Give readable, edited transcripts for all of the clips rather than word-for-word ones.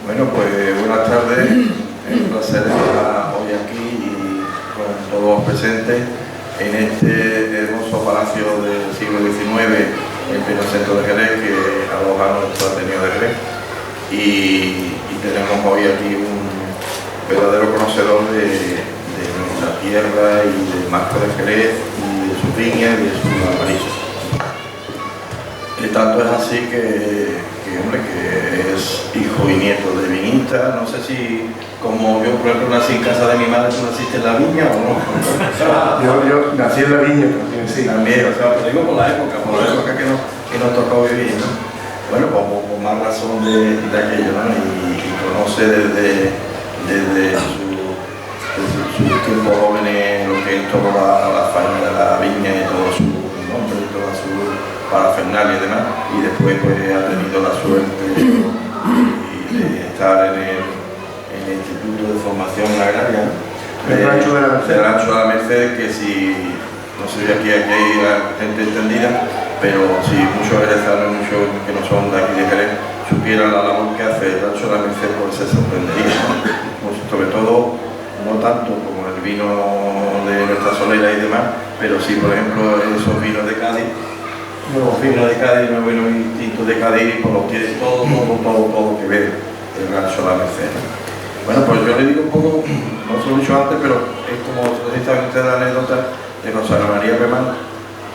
Bueno, pues buenas tardes. Es un placer estar hoy aquí y con todos presentes en este hermoso palacio del siglo XIX en pleno centro de Jerez, que aloja nuestro Ateneo de Jerez. Y tenemos hoy aquí un verdadero conocedor de nuestra tierra y del marco de Jerez y de sus viñas y de sus amarillos. Tanto es así que es hijo y nieto de viñista. No sé si, como yo por ejemplo nací en casa de mi madre, ¿tú naciste en la viña o no? Yo nací en la viña, pero sí. También, o sea, pero digo por la época que nos tocó vivir, ¿no? Bueno, pues por más razón de aquello, ¿no? Y conoce desde sus tiempos jóvenes lo que es todo la faena de la viña y todo su nombre y toda su parafernalia y demás, y después pues ha tenido la suerte de estar en el Instituto de Formación Agraria del Rancho de la Merced, que si, no sé si aquí hay gente entendida, pero si muchos egresados, muchos que no son de aquí de Jerez, supieran la labor que hace el Rancho de la Merced, pues se sorprendería, ¿no? Sobre todo, no tanto como el vino de nuestra solera y demás, pero sí, por ejemplo, esos vinos de Cádiz, nuevos vinos de Cádiz, nuevos vinos distintos de Cádiz, pues lo tiene todo que ver el Rancho de la Merced, ¿no? Bueno, pues yo le digo un poco, no se lo he dicho antes, pero es como si saben ustedes la anécdota de José María Remán,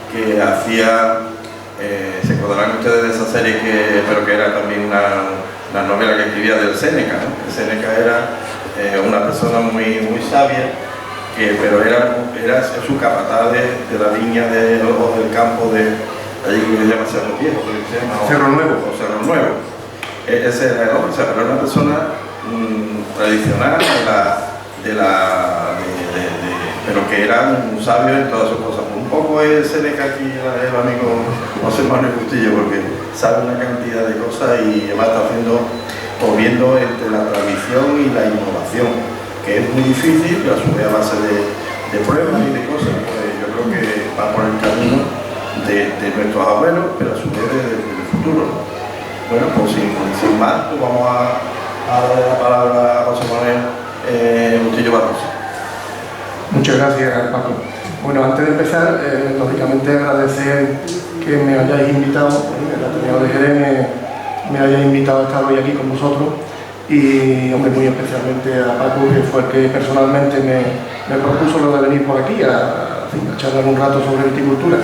que hacía, se acordarán ustedes de esa serie, pero que era también una novela que escribía del Séneca, ¿no? El Séneca era una persona muy sabia, pero era su capataz de la viña o del campo de allí que se llama Cerro Viejo, Cerro Nuevo. O Cerro Nuevo. Ese era el hombre, o sea, pero era una persona tradicional pero que era un sabio en todas sus cosas. Un poco es Seneca aquí, el amigo José Manuel Bustillo, porque sabe una cantidad de cosas y va a estar viendo entre la tradición y la innovación, que es muy difícil, pero a su vez a base de pruebas y de cosas, pues yo creo que va por el camino de nuestros abuelos, pero a su vez del futuro, ¿no? Bueno, pues sin más, pues vamos a darle la palabra a José Manuel Bustillo Barroso. Muchas gracias, Paco. Bueno, antes de empezar, lógicamente agradecer que me hayáis invitado, el Ateneo de Jerez me hayáis invitado a estar hoy aquí con vosotros, y hombre, muy especialmente a Paco, que fue el que personalmente me propuso lo de venir por aquí a charlar un rato sobre viticultura.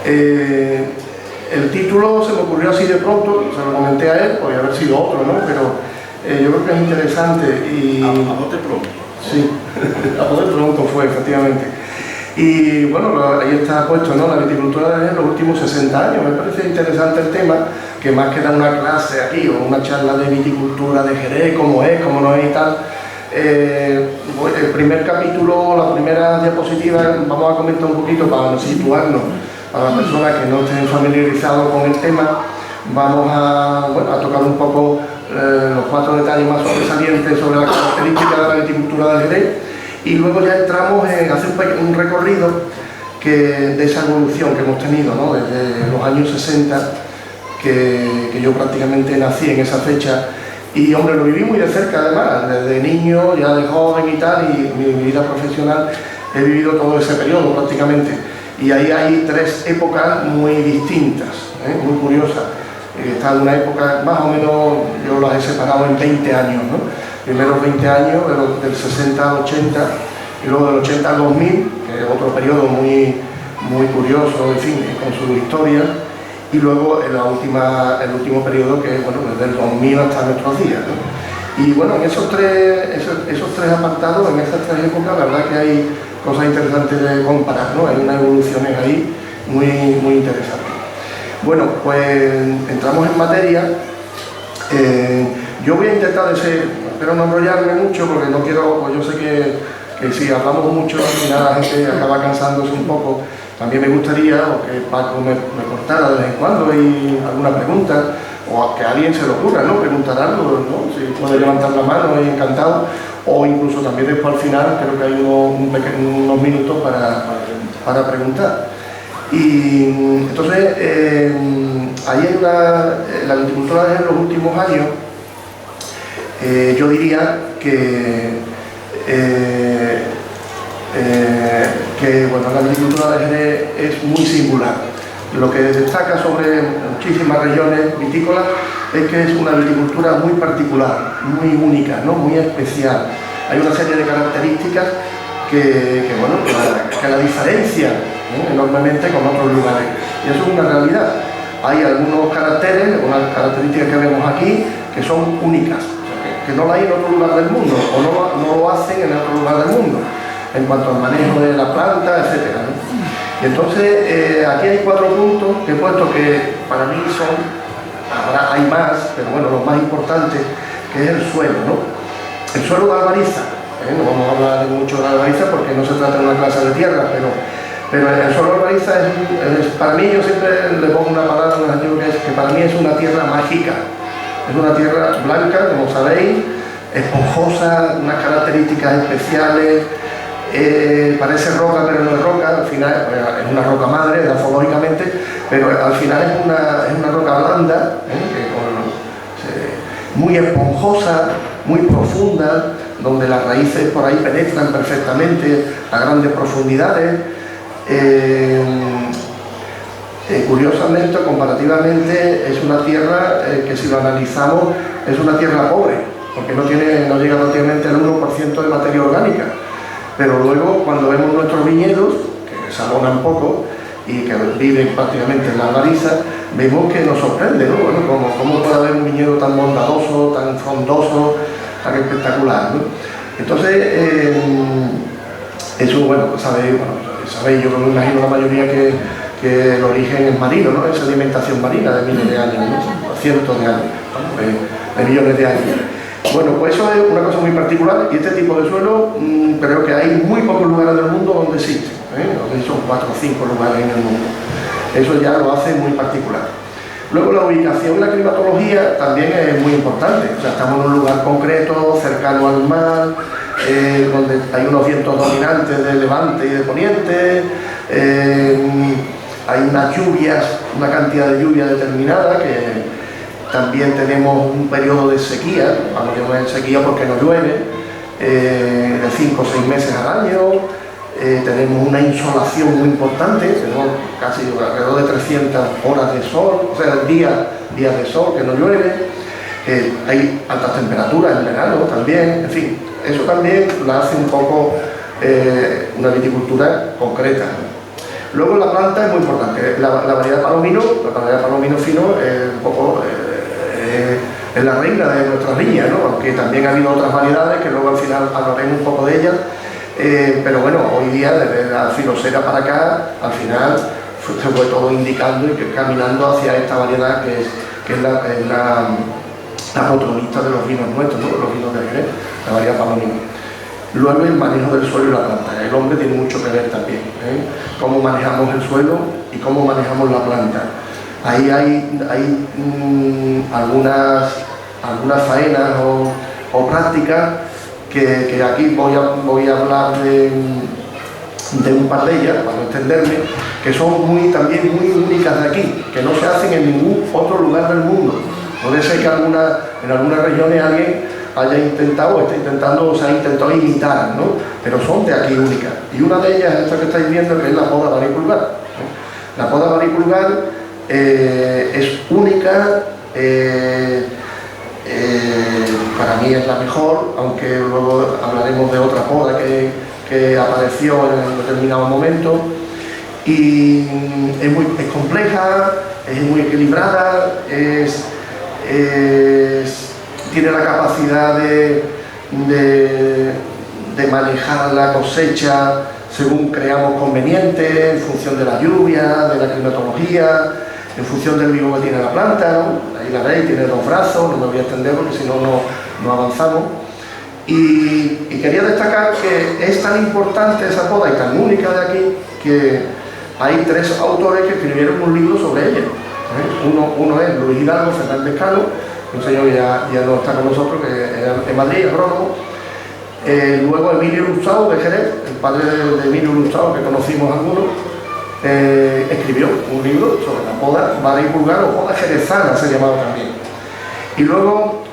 El título se me ocurrió así de pronto, se lo comenté a él, podría haber sido otro, ¿no? Pero yo creo que es interesante y... ¿A bote pronto? Sí, a bote pronto fue, efectivamente. Y bueno, ahí está puesto, ¿no? La viticultura en los últimos 60 años. Me parece interesante el tema, que más que dar una clase aquí o una charla de viticultura de Jerez, cómo es, cómo no es y tal. El primer capítulo, la primera diapositiva, vamos a comentar un poquito para situarnos. Para las personas que no estén familiarizados con el tema, vamos a tocar un poco los 4 detalles más sobresalientes sobre las características de la viticultura del Jerez, y luego ya entramos en hacer un recorrido de esa evolución que hemos tenido, ¿no? Desde los años 60, que yo prácticamente nací en esa fecha, y hombre, lo viví muy de cerca además, desde niño, ya de joven y tal, y mi vida profesional he vivido todo ese periodo prácticamente. Y ahí hay 3 épocas muy distintas, muy curiosas. Está en una época, más o menos, yo las he separado en 20 años, ¿no? Primero 20 años, del 60 al 80, y luego del 80 al 2000, que es otro periodo muy curioso, en fin, con su historia, y luego el último periodo, que es, bueno, desde el 2000 hasta nuestros días, ¿no? Y bueno, en esos tres apartados, en esas 3 épocas, la verdad que hay cosas interesantes de comparar, ¿no? Hay unas evoluciones ahí muy interesantes. Bueno, pues entramos en materia. Yo voy a intentar pero no enrollarme mucho, porque no quiero, pues yo sé que si hablamos mucho, al final la gente acaba cansándose un poco. También me gustaría que Paco me cortara de vez en cuando y alguna pregunta, o que a alguien se le ocurra, ¿no? Preguntar algo, ¿no? Si puede levantar la mano, y encantado. O incluso también después al final, creo que hay unos minutos para preguntar. Y entonces, ahí en la viticultura de los últimos años, yo diría que bueno, la viticultura de Jerez es muy singular. Lo que destaca sobre muchísimas regiones vitícolas es que es una viticultura muy particular, muy única, ¿no? Muy especial. Hay una serie de características bueno, que la diferencian, ¿no?, enormemente con otros lugares. Y eso es una realidad. Hay algunos caracteres, unas características que vemos aquí, que son únicas, que no la hay en otro lugar del mundo, o no lo hacen en otro lugar del mundo, en cuanto al manejo de la planta, etc., ¿no? Y entonces, aquí hay 4 puntos que he puesto que para mí son, ahora hay más, pero bueno, los más importantes, que es el suelo, ¿no? El suelo de albariza, no vamos a hablar mucho de albariza porque no se trata de una clase de tierra, pero el suelo de albariza para mí, yo siempre le pongo una palabra, un adjetivo, que para mí es una tierra mágica. Es una tierra blanca, como sabéis, esponjosa, unas características especiales, parece roca pero no es roca, al final es una roca madre, edafológicamente, pero al final es una roca blanda, muy esponjosa, muy profunda, donde las raíces por ahí penetran perfectamente a grandes profundidades. Curiosamente, comparativamente, es una tierra que, si lo analizamos, es una tierra pobre, porque no llega prácticamente al 1% de materia orgánica. Pero luego, cuando vemos nuestros viñedos, que se abonan poco y que viven prácticamente en la albariza, vemos que nos sorprende, ¿no? Bueno, ¿cómo puede haber un viñedo tan bondadoso, tan frondoso, tan espectacular, ¿no? Entonces, eso, bueno, sabéis, yo me imagino la mayoría que el origen es marino, ¿no? Es sedimentación marina de miles de años, ¿no? Cientos de años, de millones de años. Bueno, pues eso es una cosa muy particular, y este tipo de suelo creo que hay muy pocos lugares del mundo donde existe, donde son 4 o 5 lugares en el mundo. Eso ya lo hace muy particular. Luego, la ubicación y la climatología también es muy importante. O sea, estamos en un lugar concreto, cercano al mar, donde hay unos vientos dominantes de levante y de poniente, hay unas lluvias, una cantidad de lluvia determinada, que también tenemos un periodo de sequía, vamos a llamar sequía porque no llueve, de 5 o 6 meses al año. Tenemos una insolación muy importante, tenemos casi alrededor de 300 horas de sol, o sea, días de sol que no llueve. Hay altas temperaturas en verano también, en fin, eso también la hace un poco una viticultura concreta. Luego, la planta es muy importante. La variedad palomino fino es un poco es la reina de nuestras viñas, ¿no? Aunque también ha habido otras variedades que luego al final hablaremos un poco de ellas. Pero bueno, hoy día, desde la filosera para acá, al final se fue todo indicando y caminando hacia esta variedad que es la protagonista de los vinos nuestros, ¿no? Los vinos de Jerez, la variedad palomino. Luego, el manejo del suelo y la planta. El hombre tiene mucho que ver también, cómo manejamos el suelo y cómo manejamos la planta. Ahí hay algunas faenas o prácticas que aquí voy a hablar de un par de ellas, para entenderme, que son también muy únicas de aquí, que no se hacen en ningún otro lugar del mundo. Puede ser que en algunas regiones alguien haya intentado, o esté intentando, o se ha intentado imitar, ¿no? Pero son de aquí únicas. Y una de ellas es esta que estáis viendo, que es la poda varipulgar. La poda varipulgar es única, para mí es la mejor, aunque luego hablaremos de otra poda que apareció en un determinado momento. Y es compleja, es muy equilibrada, tiene la capacidad de manejar la cosecha según creamos conveniente, en función de la lluvia, de la climatología, en función del vivo que tiene la planta, ¿no? Ahí la veis, tiene 2 brazos, no me voy a extender porque si no avanzamos. Y quería destacar que es tan importante esa poda y tan única de aquí, que hay 3 autores que escribieron un libro sobre ella. Uno es Luis Hidalgo Fernández Cano, un señor que ya no está con nosotros, que es de Madrid, agrónomo. Luego, Emilio Lustau, de Jerez, el padre de Emilio Lustau, que conocimos algunos, escribió un libro sobre la poda varipulgar o poda jerezana, se llamaba también. Y luego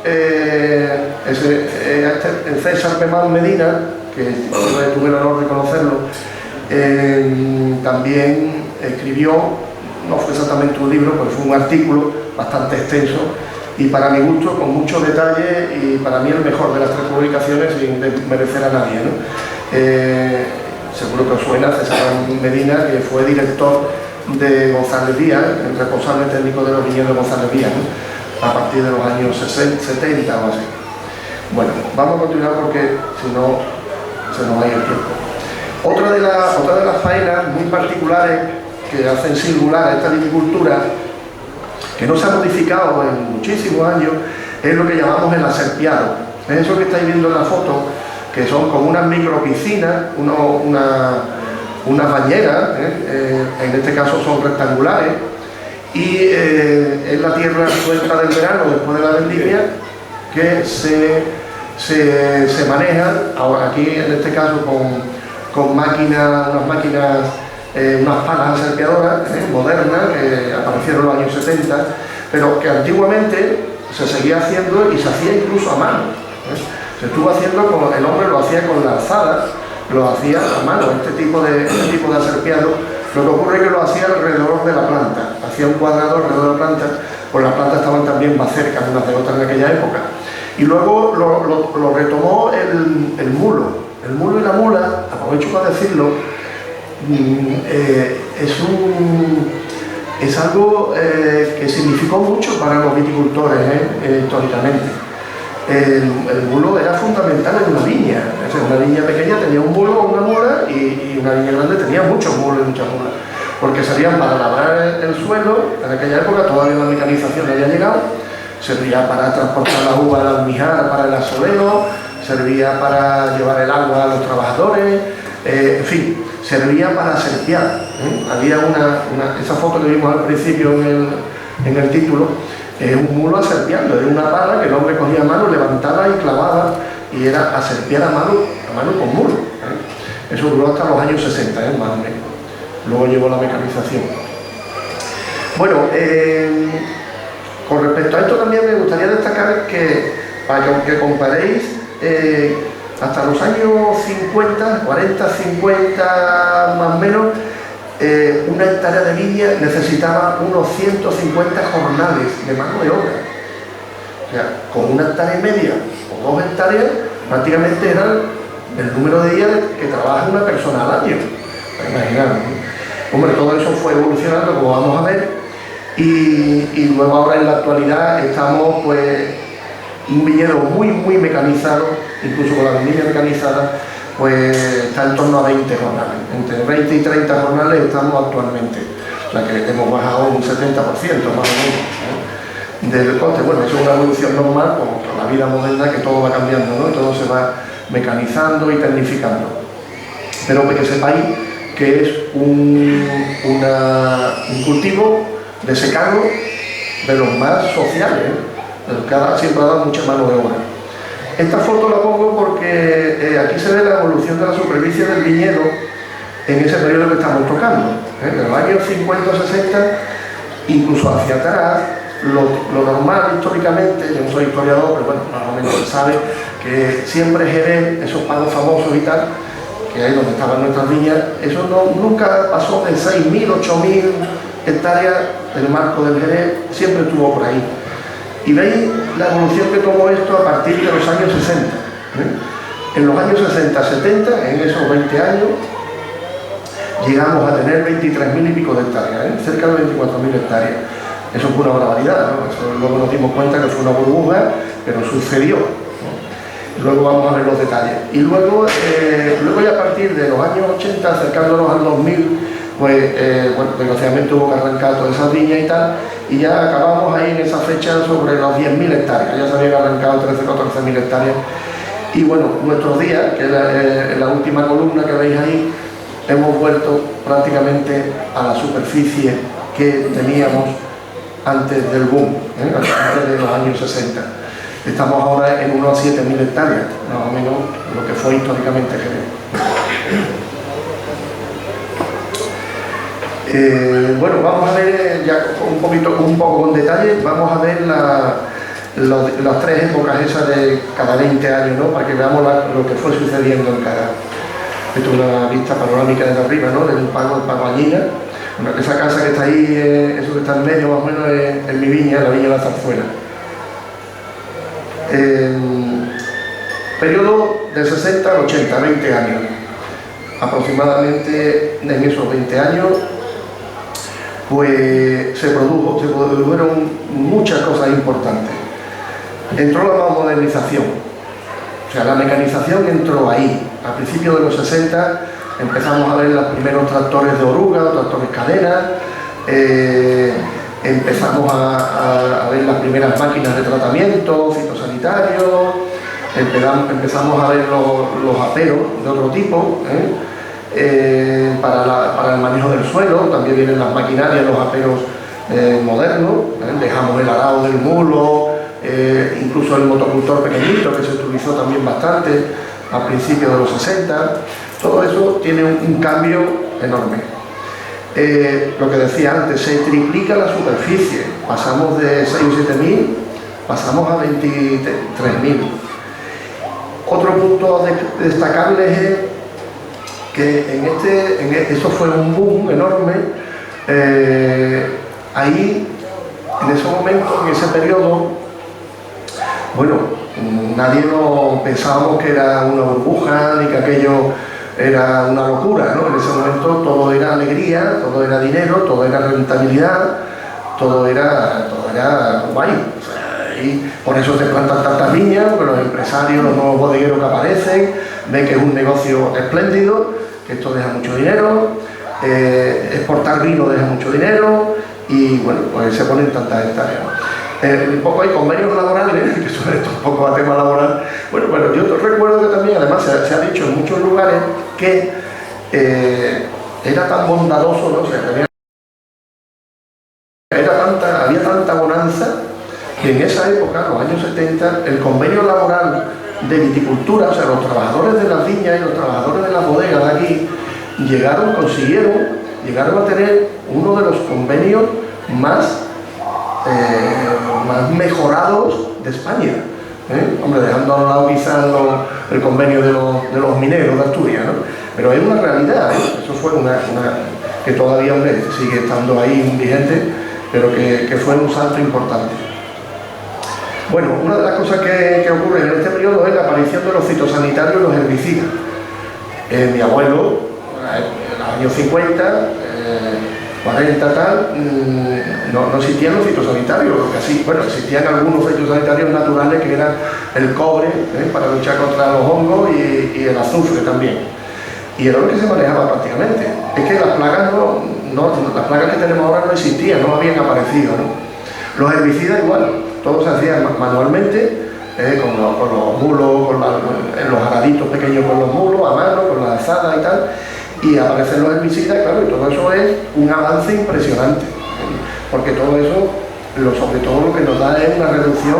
El César Pemán Medina, que tuve el honor de conocerlo, también escribió, no fue exactamente un libro, pero fue un artículo bastante extenso y para mi gusto con mucho detalle, y para mí el mejor de las 3 publicaciones sin merecer a nadie, ¿no? Seguro que os suena César Medina, que fue director de González Díaz, el responsable técnico de los viñedos de González Díaz, ¿no? A partir de los años 60, 70 o así. Bueno, vamos a continuar porque si no se nos va a ir el tiempo. Otra de las faenas muy particulares que hacen singular a esta viticultura, que no se ha modificado en muchísimos años, es lo que llamamos el aserpiado. Es eso que estáis viendo en la foto, que son como unas micropiscinas, unas bañeras, en este caso son rectangulares, y es la tierra suelta del verano después de la vendimia que se maneja, ahora aquí en este caso con máquinas, unas palas aserpiadoras modernas que aparecieron en los años 70, pero que antiguamente se seguía haciendo y se hacía incluso a mano. Se estuvo haciendo, el hombre lo hacía con la alzada, lo hacía a mano, este tipo de aserpiado. Lo que ocurre es que lo hacía alrededor de la planta, hacía un cuadrado alrededor de la planta, pues las plantas estaban también más cerca unas de otras en aquella época. Y luego lo retomó el mulo. El mulo y la mula, aprovecho para decirlo, es algo que significó mucho para los viticultores históricamente. El mulo era fundamental en una viña. Es decir, una viña pequeña tenía un mulo o una mula, y una viña grande tenía muchos mulos y muchas mulas, porque servían para labrar el suelo. En aquella época todavía la mecanización no había llegado, servía para transportar la uva al almijar para el asoleo, servía para llevar el agua a los trabajadores, en fin, servía para aserpiar. Había esa foto que vimos al principio en el título, un mulo aserpiando, era una pala que el hombre cogía a mano, levantaba y clavaba, y era aserpiar a mano con mulo. Eso duró hasta los años 60, más o menos. Luego llegó la mecanización. Bueno, con respecto a esto también me gustaría destacar que, para que comparéis, hasta los años 50, 40, 50 más o menos, una hectárea de viña necesitaba unos 150 jornales de mano de obra. O sea, con 1,5 hectáreas o 2 hectáreas, prácticamente era el número de días que trabaja una persona al año. Imaginaros, ¿no? Hombre, todo eso fue evolucionando, como vamos a ver, y luego ahora en la actualidad estamos, pues, un viñedo muy mecanizado, incluso con la vendimia mecanizada, pues está en torno a 20 jornales. Entre 20 y 30 jornales estamos actualmente. O sea que hemos bajado un 70% más o menos del coste. Bueno, eso es una evolución normal, como la vida moderna, que todo va cambiando, ¿no? Todo se va mecanizando y tecnificando. Pero que sepáis que es un cultivo de secano de los más sociales, que siempre ha dado mucha mano de obra. Esta foto la pongo porque aquí se ve la evolución de la superficie del viñedo en ese periodo que estamos tocando. En los años 50 o 60, incluso hacia atrás, lo normal históricamente, yo no soy historiador, pero bueno, más o menos se sabe que siempre Jerez, esos pagos famosos y tal, que ahí donde estaban nuestras viñas, eso nunca pasó de 6.000, 8.000 hectáreas. El marco del Jerez siempre estuvo por ahí. Y veis la evolución que tomó esto a partir de los años 60. En los años 60, 70, en esos 20 años, llegamos a tener 23.000 y pico de hectáreas, cerca de 24.000 hectáreas. Eso fue una barbaridad, ¿no? Eso luego nos dimos cuenta que fue una burbuja, pero sucedió, ¿no? Luego vamos a ver los detalles. Y luego ya a partir de los años 80, acercándonos al 2000, pues, bueno, desgraciadamente hubo que arrancar toda esa viña y tal, y ya acabamos ahí en esa fecha sobre los 10.000 hectáreas, ya se habían arrancado 13 o 14.000 hectáreas. Y bueno, nuestros días, que es la última columna que veis ahí, hemos vuelto prácticamente a la superficie que teníamos antes del boom, antes de los años 60. Estamos ahora en unos 7.000 hectáreas, más o menos lo que fue históricamente Jerez. Bueno, vamos a ver ya un poco con detalle, vamos a ver las tres épocas esas de cada 20 años, ¿no? Para que veamos lo que fue sucediendo en cada... Esto es una vista panorámica desde arriba, ¿no? Del pago Añina. Bueno, esa casa que está ahí, eso que está en medio más o menos es mi viña, la viña de la Zarzuela. Periodo de 60 al 80, 20 años. Aproximadamente en esos 20 años pues se produjeron muchas cosas importantes. Entró la modernización, o sea, la mecanización entró ahí. A principios de los 60 empezamos a ver los primeros tractores de oruga, tractores cadena, empezamos a ver las primeras máquinas de tratamiento fitosanitario, empezamos a ver los aperos de otro tipo, para el manejo del suelo. También vienen las maquinarias, los aperos modernos, dejamos el arado del mulo, incluso el motocultor pequeñito, que se utilizó también bastante a principios de los 60. Todo eso tiene un cambio enorme. Lo que decía antes, se triplica la superficie, pasamos de 6 o 7 mil, pasamos a 23.000. Otro punto destacable es que eso fue un boom enorme. Ahí, en ese momento, en ese periodo, bueno, nadie pensábamos que era una burbuja ni que aquello era una locura, ¿no? En ese momento todo era alegría, todo era dinero, todo era rentabilidad, todo era guay. O sea, y por eso se plantan tantas viñas, porque los empresarios, los nuevos bodegueros que aparecen, ven que es un negocio espléndido, que esto deja mucho dinero, exportar vino deja mucho dinero, y bueno, pues se ponen tantas hectáreas. Un poco hay convenios laborales, que sobre esto un poco a tema laboral. Bueno, yo recuerdo que también, además, se ha dicho en muchos lugares que era tan bondadoso, ¿no? O sea, había tanta bonanza que en esa época, los años 70, el convenio laboral de viticultura, o sea, los trabajadores de las viñas y los trabajadores de las bodegas de aquí, llegaron a tener uno de los convenios más mejorados de España. Hombre, dejando a un lado quizás el convenio de los mineros de Asturias, ¿no? Pero es una realidad, eso fue una que todavía, hombre, sigue estando ahí vigente, pero que fue un salto importante. Bueno, una de las cosas que ocurre en este periodo es la aparición de los fitosanitarios y los herbicidas. Mi abuelo, en los años 50, 40 tal, no existían los fitosanitarios, casi, bueno, existían algunos fitosanitarios naturales que eran el cobre, para luchar contra los hongos, y el azufre también. Y era lo que se manejaba prácticamente. Es que las plagas las plagas que tenemos ahora no existían, no habían aparecido, ¿no? Los herbicidas igual, todo se hacía manualmente, con los mulos, los araditos pequeños con los mulos, a mano, con las azadas y tal. Y aparecen los herbicidas, claro, y todo eso es un avance impresionante, porque todo eso, sobre todo lo que nos da es una reducción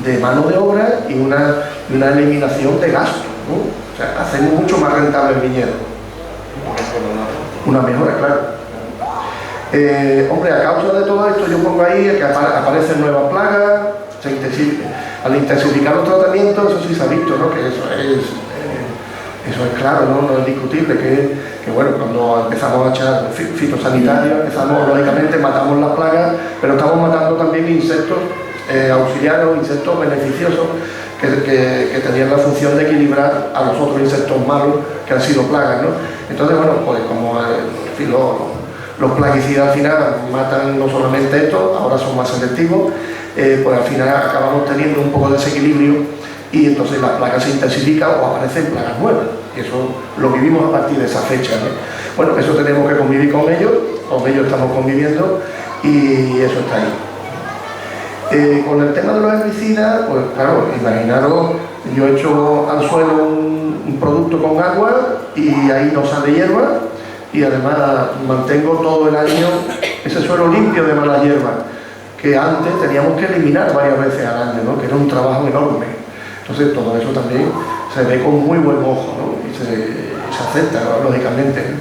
de mano de obra y una eliminación de gastos, ¿no? O sea, hacemos mucho más rentable el viñedo. Una mejora, claro. Hombre, a causa de todo esto yo pongo ahí que aparecen nuevas plagas, al intensificar los tratamientos, eso sí se ha visto, ¿no? Que eso es claro, no es discutible, que bueno, cuando empezamos a echar fitosanitarios, lógicamente matamos las plagas, pero estamos matando también insectos auxiliares, insectos beneficiosos, que tenían la función de equilibrar a los otros insectos malos que han sido plagas, ¿no? Entonces, bueno, pues como los plaguicidas al final matan no solamente esto, ahora son más selectivos, pues al final acabamos teniendo un poco de desequilibrio, y entonces las plagas se intensifican o aparecen plagas nuevas, y eso lo vivimos a partir de esa fecha, ¿no? Bueno, eso tenemos que convivir con ellos estamos conviviendo, y eso está ahí. Con el tema de los herbicidas, pues claro, imaginaros, yo echo al suelo un producto con agua y ahí no sale hierba, y además mantengo todo el año ese suelo limpio de mala hierba, que antes teníamos que eliminar varias veces al año, ¿no? Que era un trabajo enorme. Entonces todo eso también se ve con muy buen ojo, ¿no? Y se acepta, ¿no? Lógicamente, ¿no?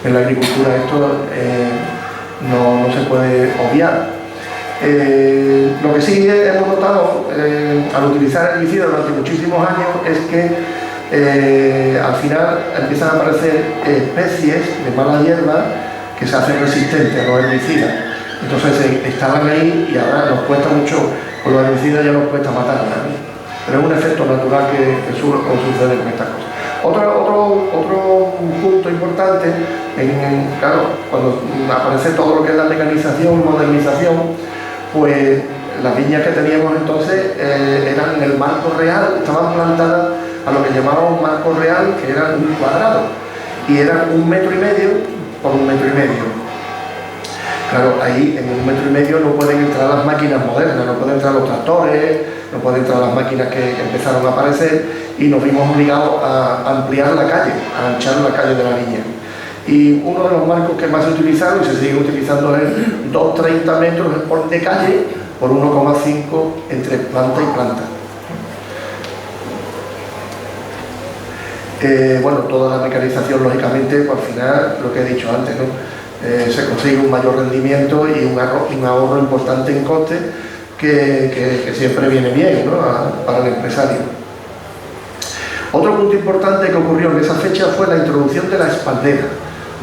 En la agricultura esto no se puede obviar. Lo que sí hemos notado al utilizar el herbicida durante muchísimos años es que al final empiezan a aparecer especies de mala hierba que se hacen resistentes a los herbicidas. Entonces estaban ahí y ahora nos cuesta mucho, con los herbicidas ya nos cuesta matarlas, ¿no? Pero es un efecto natural que sucede con estas cosas. Otro punto importante, claro, cuando aparece todo lo que es la mecanización, modernización, pues las viñas que teníamos entonces eran en el marco real, estaban plantadas a lo que llamábamos marco real, que era un cuadrado, y eran 1,5 metros por 1,5 metros. Claro, ahí en 1,5 metros no pueden entrar las máquinas modernas, no pueden entrar los tractores, no pueden entrar las máquinas que empezaron a aparecer, y nos vimos obligados a ampliar la calle, a anchar la calle de la viña. Y uno de los marcos que más se utilizaron y se sigue utilizando es 2,30 metros de calle por 1,5 entre planta y planta. Bueno, toda la mecanización, lógicamente, pues al final, lo que he dicho antes, ¿no? Se consigue un mayor rendimiento y un ahorro importante en coste que siempre viene bien, ¿no? Para el empresario. Otro punto importante que ocurrió en esa fecha fue la introducción de la espaldera.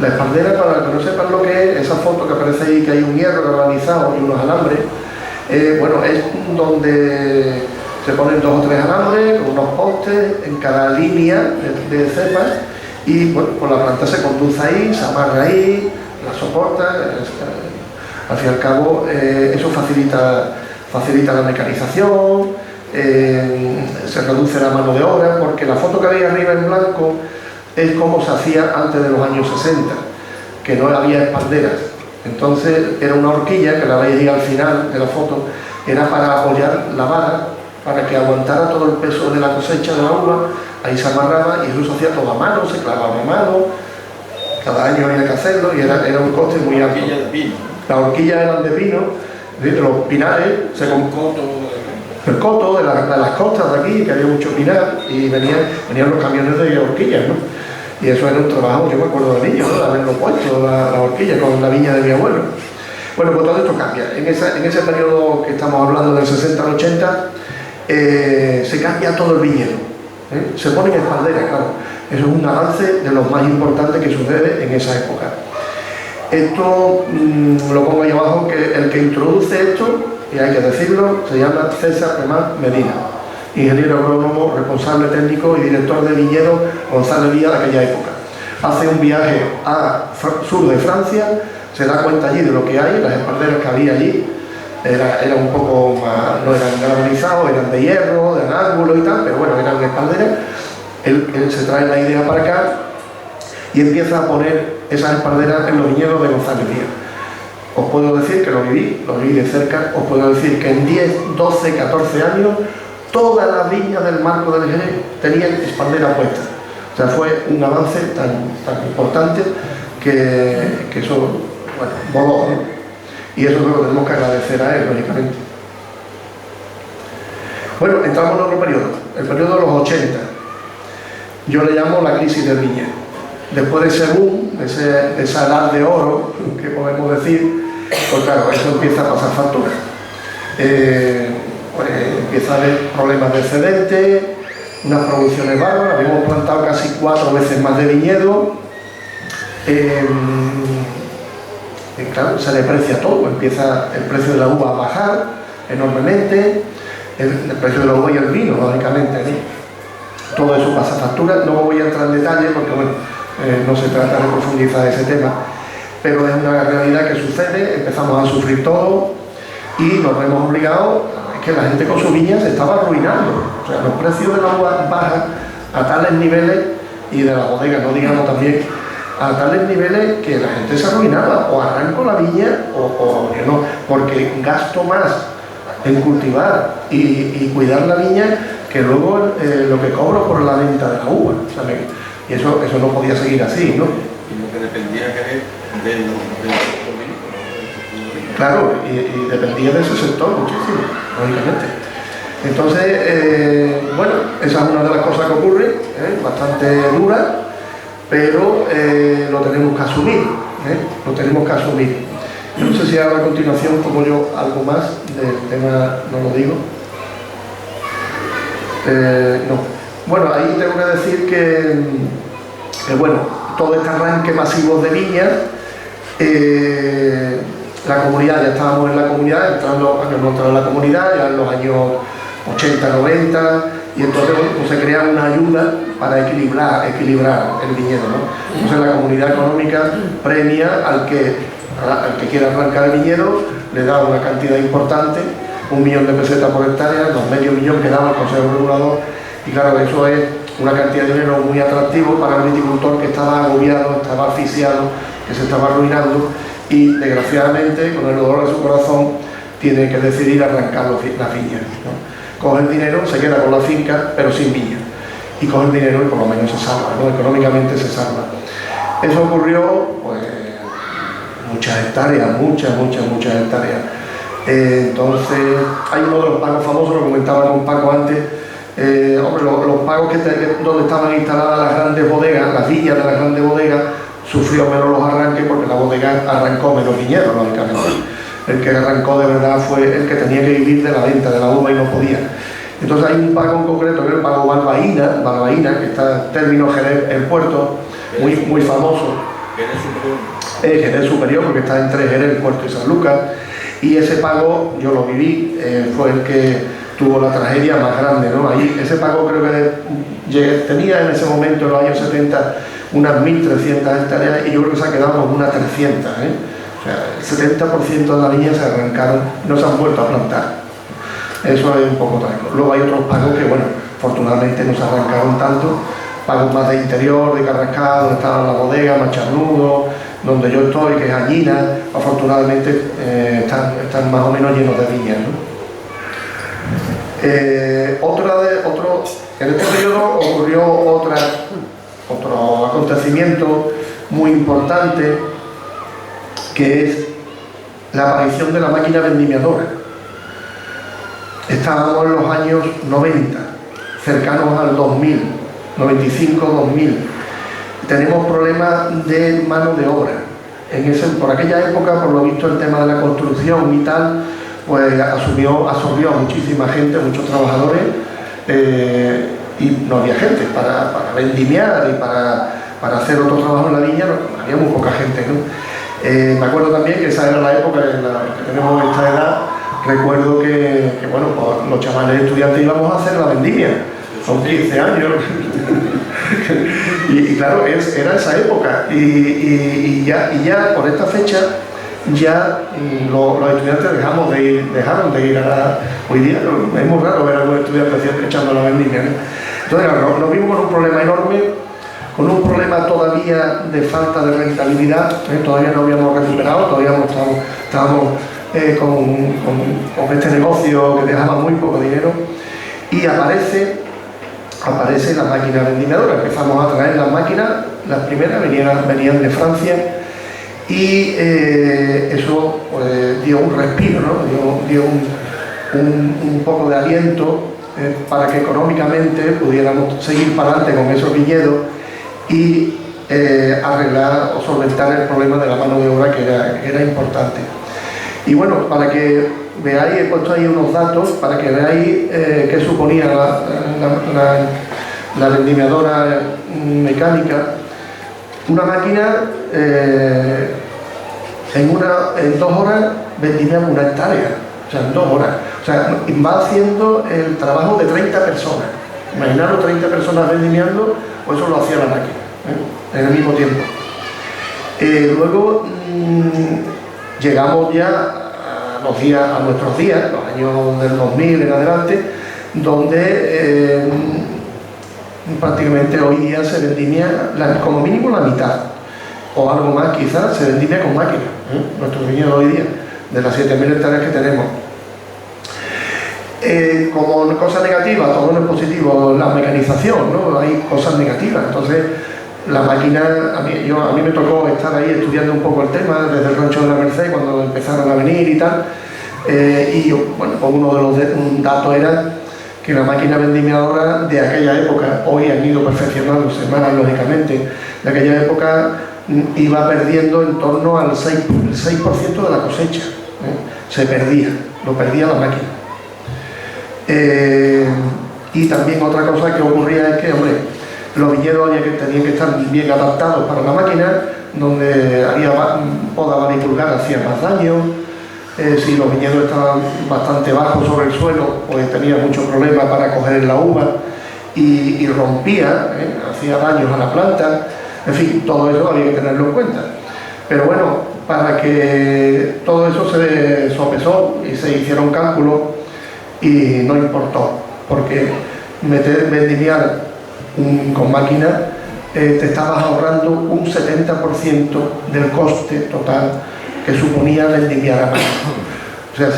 La espaldera, para los que no sepan lo que es, esa foto que aparece ahí, que hay un hierro galvanizado y unos alambres, bueno, es donde se ponen 2 o 3 alambres con unos postes en cada línea de cepas y bueno, pues la planta se conduce ahí, se amarra ahí, la soporta. Al fin y al cabo eso facilita la mecanización, se reduce la mano de obra, porque la foto que veis arriba en blanco es como se hacía antes de los años 60, que no había espalderas. Entonces era una horquilla, que la veis ahí al final de la foto, era para apoyar la vara, para que aguantara todo el peso de la cosecha de la uva. Ahí se amarraba y eso se hacía todo a mano, se clavaba a mano, cada año había que hacerlo y era un coste muy alto. Las horquillas eran de pino, de los pinares, el coto de las costas de aquí, que había mucho pinar, y venían los camiones de horquillas, ¿no? Y eso era un trabajo, yo me acuerdo de niño, ¿no? De haberlo puesto, la horquilla con la viña de mi abuelo. Bueno, pues todo esto cambia. En ese periodo que estamos hablando del 60 al 80, se cambia todo el viñedo, se ponen espalderas, claro. Eso es un avance de los más importantes que sucede en esa época. Esto lo pongo ahí abajo, que el que introduce esto, y hay que decirlo, se llama César Remán Medina, ingeniero agrónomo, responsable técnico y director de viñedo González Vía de aquella época. Hace un viaje a sur de Francia, se da cuenta allí de lo que hay, las espalderas que había allí, era un poco más, no eran galvanizados, eran de hierro, de ángulo y tal, pero bueno, eran espalderas. Él se trae la idea para acá y empieza a poner esas espalderas en los viñedos de González Vía. Os puedo decir que lo viví de cerca, os puedo decir que en 10, 12, 14 años todas las viñas del marco del Jerez tenían espaldera puesta. O sea, fue un avance tan importante que eso, bueno, voló, ¿no? Y eso lo tenemos que agradecer a él, lógicamente. Bueno, entramos en otro periodo, el periodo de los 80. Yo le llamo la crisis del viñedo. Después de ese boom, de esa edad de oro, que podemos decir, pues claro, eso empieza a pasar factura. Pues empieza a haber problemas de excedente, unas producciones bárbaras, habíamos plantado casi 4 veces más de viñedo. Claro, se deprecia todo, empieza el precio de la uva a bajar enormemente, el precio de la uva y el vino, lógicamente, ¿no? Todo eso pasa factura. No voy a entrar en detalle porque bueno, no se trata de profundizar ese tema, pero es una realidad que sucede, empezamos a sufrir todo y nos vemos obligados, es que la gente con su viña se estaba arruinando. O sea, los precios de la uva bajan a tales niveles, y de la bodega, no digamos también, a tales niveles que la gente se arruinaba, o arranco la viña o yo no, porque gasto más en cultivar y cuidar la viña que luego lo que cobro por la venta de la uva, ¿sabes? Y eso no podía seguir así, ¿no? Y lo que dependía que del claro, y dependía de ese sector muchísimo, lógicamente. Entonces, bueno, esa es una de las cosas que ocurre, bastante dura, pero lo tenemos que asumir, lo tenemos que asumir. No sé si ahora a continuación pongo yo algo más del tema, no lo digo. No. Bueno, ahí tengo que decir que bueno, todo este arranque masivo de viñas, la comunidad, ya estábamos en la comunidad, entrando en la comunidad ya en los años 80, 90, y entonces bueno, pues se crea una ayuda para equilibrar el viñedo, ¿no? Entonces la comunidad económica premia al que quiera arrancar el viñedo, le da una cantidad importante, 1 millón de pesetas por hectárea, medio millón que daba el Consejo Regulador, y claro, eso es una cantidad de dinero muy atractivo para el viticultor que estaba agobiado, estaba asfixiado, que se estaba arruinando, y desgraciadamente, con el dolor de su corazón, tiene que decidir arrancar las viñas, ¿no? Coge el dinero, se queda con la finca, pero sin viña, y coge el dinero y por lo menos se salva, ¿no? Económicamente se salva. Eso ocurrió, pues, muchas hectáreas, muchas hectáreas. Entonces, hay uno de los pagos famosos, lo comentaba con Paco antes, hombre, los pagos donde estaban instaladas las grandes bodegas, las villas de las grandes bodegas, sufrió menos los arranques porque la bodega arrancó menos viñedos, lógicamente. El que arrancó de verdad fue el que tenía que vivir de la venta de la uva y no podía. Entonces hay un pago en concreto, que es el pago Balbaína, que está en término Jerez, el puerto, muy famoso. Jerez Superior, porque está entre Jerez, el puerto y San Lucas. Y ese pago, yo lo viví, fue el que tuvo la tragedia más grande, ¿no? Ahí, ese pago creo que tenía en ese momento, en los años 70, unas 1.300 hectáreas, y yo creo que se ha quedado con unas 300, O sea, el 70% de las viñas se arrancaron, no se han vuelto a plantar. Eso es un poco trágico. Luego hay otros pagos que, bueno, afortunadamente no se arrancaron tanto, pagos más de interior, de Carrascal, donde estaban las bodegas, Macharnudo, donde yo estoy, que es Allina, afortunadamente están más o menos llenos de viñas, ¿no? En este periodo ocurrió otro acontecimiento muy importante, que es la aparición de la máquina vendimiadora. Estábamos en los años 90, cercanos al 2000, 95-2000. Tenemos problemas de mano de obra. Por aquella época, por lo visto, el tema de la construcción y tal, pues absorbió a muchísima gente, muchos trabajadores, y no había gente para vendimiar y para hacer otro trabajo en la viña, no, había muy poca gente, ¿no? Me acuerdo también que esa era la época en la que tenemos esta edad. Recuerdo que bueno, pues, los chavales estudiantes íbamos a hacer la vendimia, son 15 años. y claro, era esa época, y ya por esta fecha ya los estudiantes dejaron de ir a la... Hoy día es muy raro ver a los estudiantes echando la vendimia, ¿no? Entonces nos vimos con un problema enorme, con un problema todavía de falta de rentabilidad, todavía no habíamos recuperado, todavía estábamos con este negocio que dejaba muy poco dinero, y aparece la máquina vendimiadora. Empezamos a traer las máquinas, las primeras venían de Francia, y eso pues, dio un respiro, ¿no? dio un poco de aliento para que económicamente pudiéramos seguir para adelante con esos viñedos y arreglar o solventar el problema de la mano de obra, que era importante. Y bueno, para que veáis, he puesto ahí unos datos para que veáis qué suponía la vendimiadora mecánica. Una máquina en 2 horas vendimiamos una hectárea, o sea, en 2 horas. O sea, va haciendo el trabajo de 30 personas. Imaginaros 30 personas vendimiando, pues eso lo hacía la máquina, en el mismo tiempo. Luego llegamos ya a nuestros días, los años del 2000 en adelante, donde prácticamente hoy día se vendimia como mínimo la mitad, o algo más quizás, se vendimia con máquina, nuestros viñedos hoy día, de las 7.000 hectáreas que tenemos. Como cosa negativa, todo no es positivo, la mecanización, ¿no? Hay cosas negativas. Entonces, la máquina, a mí me tocó estar ahí estudiando un poco el tema desde el rancho de la Merced cuando empezaron a venir y tal, y bueno, pues un dato era que la máquina vendimiadora de aquella época, hoy han ido perfeccionándose más lógicamente, de aquella época iba perdiendo en torno al 6% de la cosecha. Se perdía, lo perdía la máquina. Y también otra cosa que ocurría es que, hombre, los viñedos tenían que estar bien adaptados para la máquina, donde había poda varipulgar hacía más daño. Si los viñedos estaban bastante bajos sobre el suelo, pues tenía mucho problema para coger la uva y rompía, hacía daños a la planta. En fin, todo eso había que tenerlo en cuenta. Pero bueno, para que todo eso se sopesó y se hicieron cálculos y no importó, porque vendimiar con máquina te estabas ahorrando un 70% del coste total que suponía vendimiar a mano. O sea,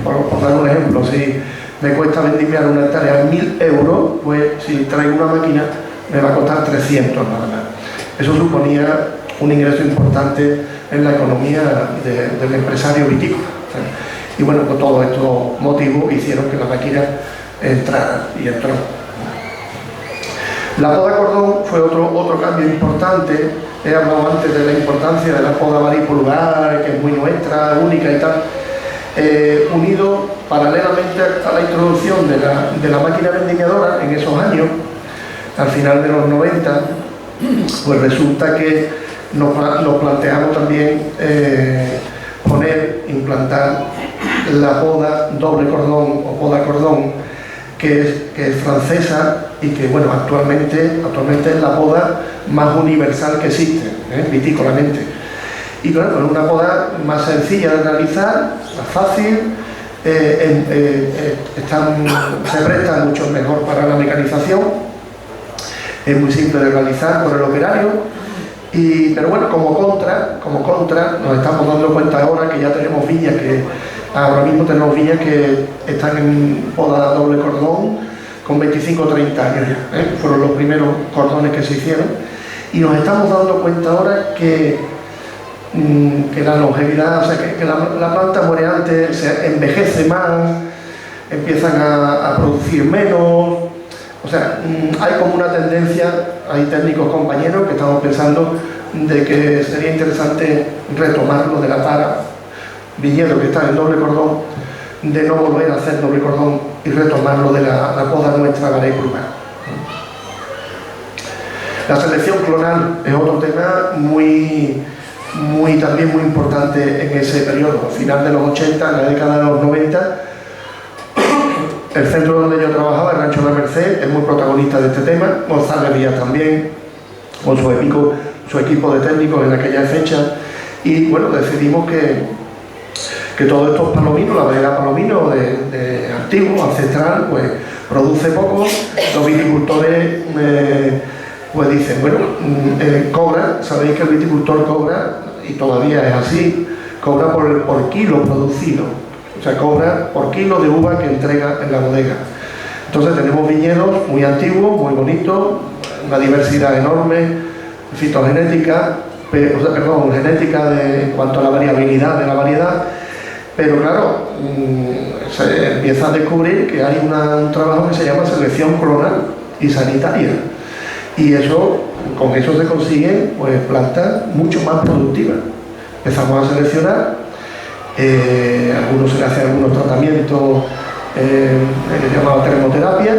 por dar un ejemplo, si me cuesta vendimiar una hectárea en 1.000 euros, pues si traigo una máquina me va a costar 300 nada más. Eso suponía un ingreso importante en la economía del empresario vitícola. Y bueno, pues todos estos motivos hicieron que la máquina entrara y entró. La poda cordón fue otro cambio importante. He hablado antes de la importancia de la poda varipulgar, que es muy nuestra, única y tal. Unido paralelamente a la introducción de la máquina vendimiadora en esos años, al final de los 90, pues resulta que nos planteamos también implantar la poda doble cordón o poda cordón, que es francesa y que, bueno, actualmente es la poda más universal que existe, vitícolamente. Y claro, es una poda más sencilla de realizar, más fácil, se presta mucho mejor para la mecanización, es muy simple de realizar por el operario. Pero bueno, como contra, nos estamos dando cuenta ahora que ya tenemos viñas ahora mismo tenemos viñas que están en poda doble cordón con 25 o 30 años ya, fueron los primeros cordones que se hicieron, y nos estamos dando cuenta ahora que la longevidad, o sea, que la planta muere antes, se envejece más, empiezan a producir menos. O sea, hay como una tendencia, hay técnicos compañeros que estamos pensando de que sería interesante retomarlo de la tara, viñedos que están en doble cordón, de no volver a hacer doble cordón y retomarlo de la poda nuestra varipulgar. La selección clonal es otro tema también muy importante en ese periodo, al final de los 80, en la década de los 90. El centro donde yo trabajaba, el Rancho de la Merced, es muy protagonista de este tema. González Díaz también, con su equipo de técnicos en aquella fecha. Y bueno, decidimos que todos estos palominos, la variedad palomino de antiguo, ancestral, pues produce poco. Los viticultores pues dicen, bueno, cobra, sabéis que el viticultor cobra, y todavía es así, cobra por kilo producido. O sea, cobra por kilo de uva que entrega en la bodega. Entonces tenemos viñedos muy antiguos, muy bonitos, una diversidad enorme, fitogenética, genética en cuanto a la variabilidad de la variedad, pero claro, se empieza a descubrir que hay un trabajo que se llama selección clonal y sanitaria, y con eso se consiguen pues plantas mucho más productivas. Empezamos a seleccionar. Algunos se le hacen algunos tratamientos llamados termoterapia,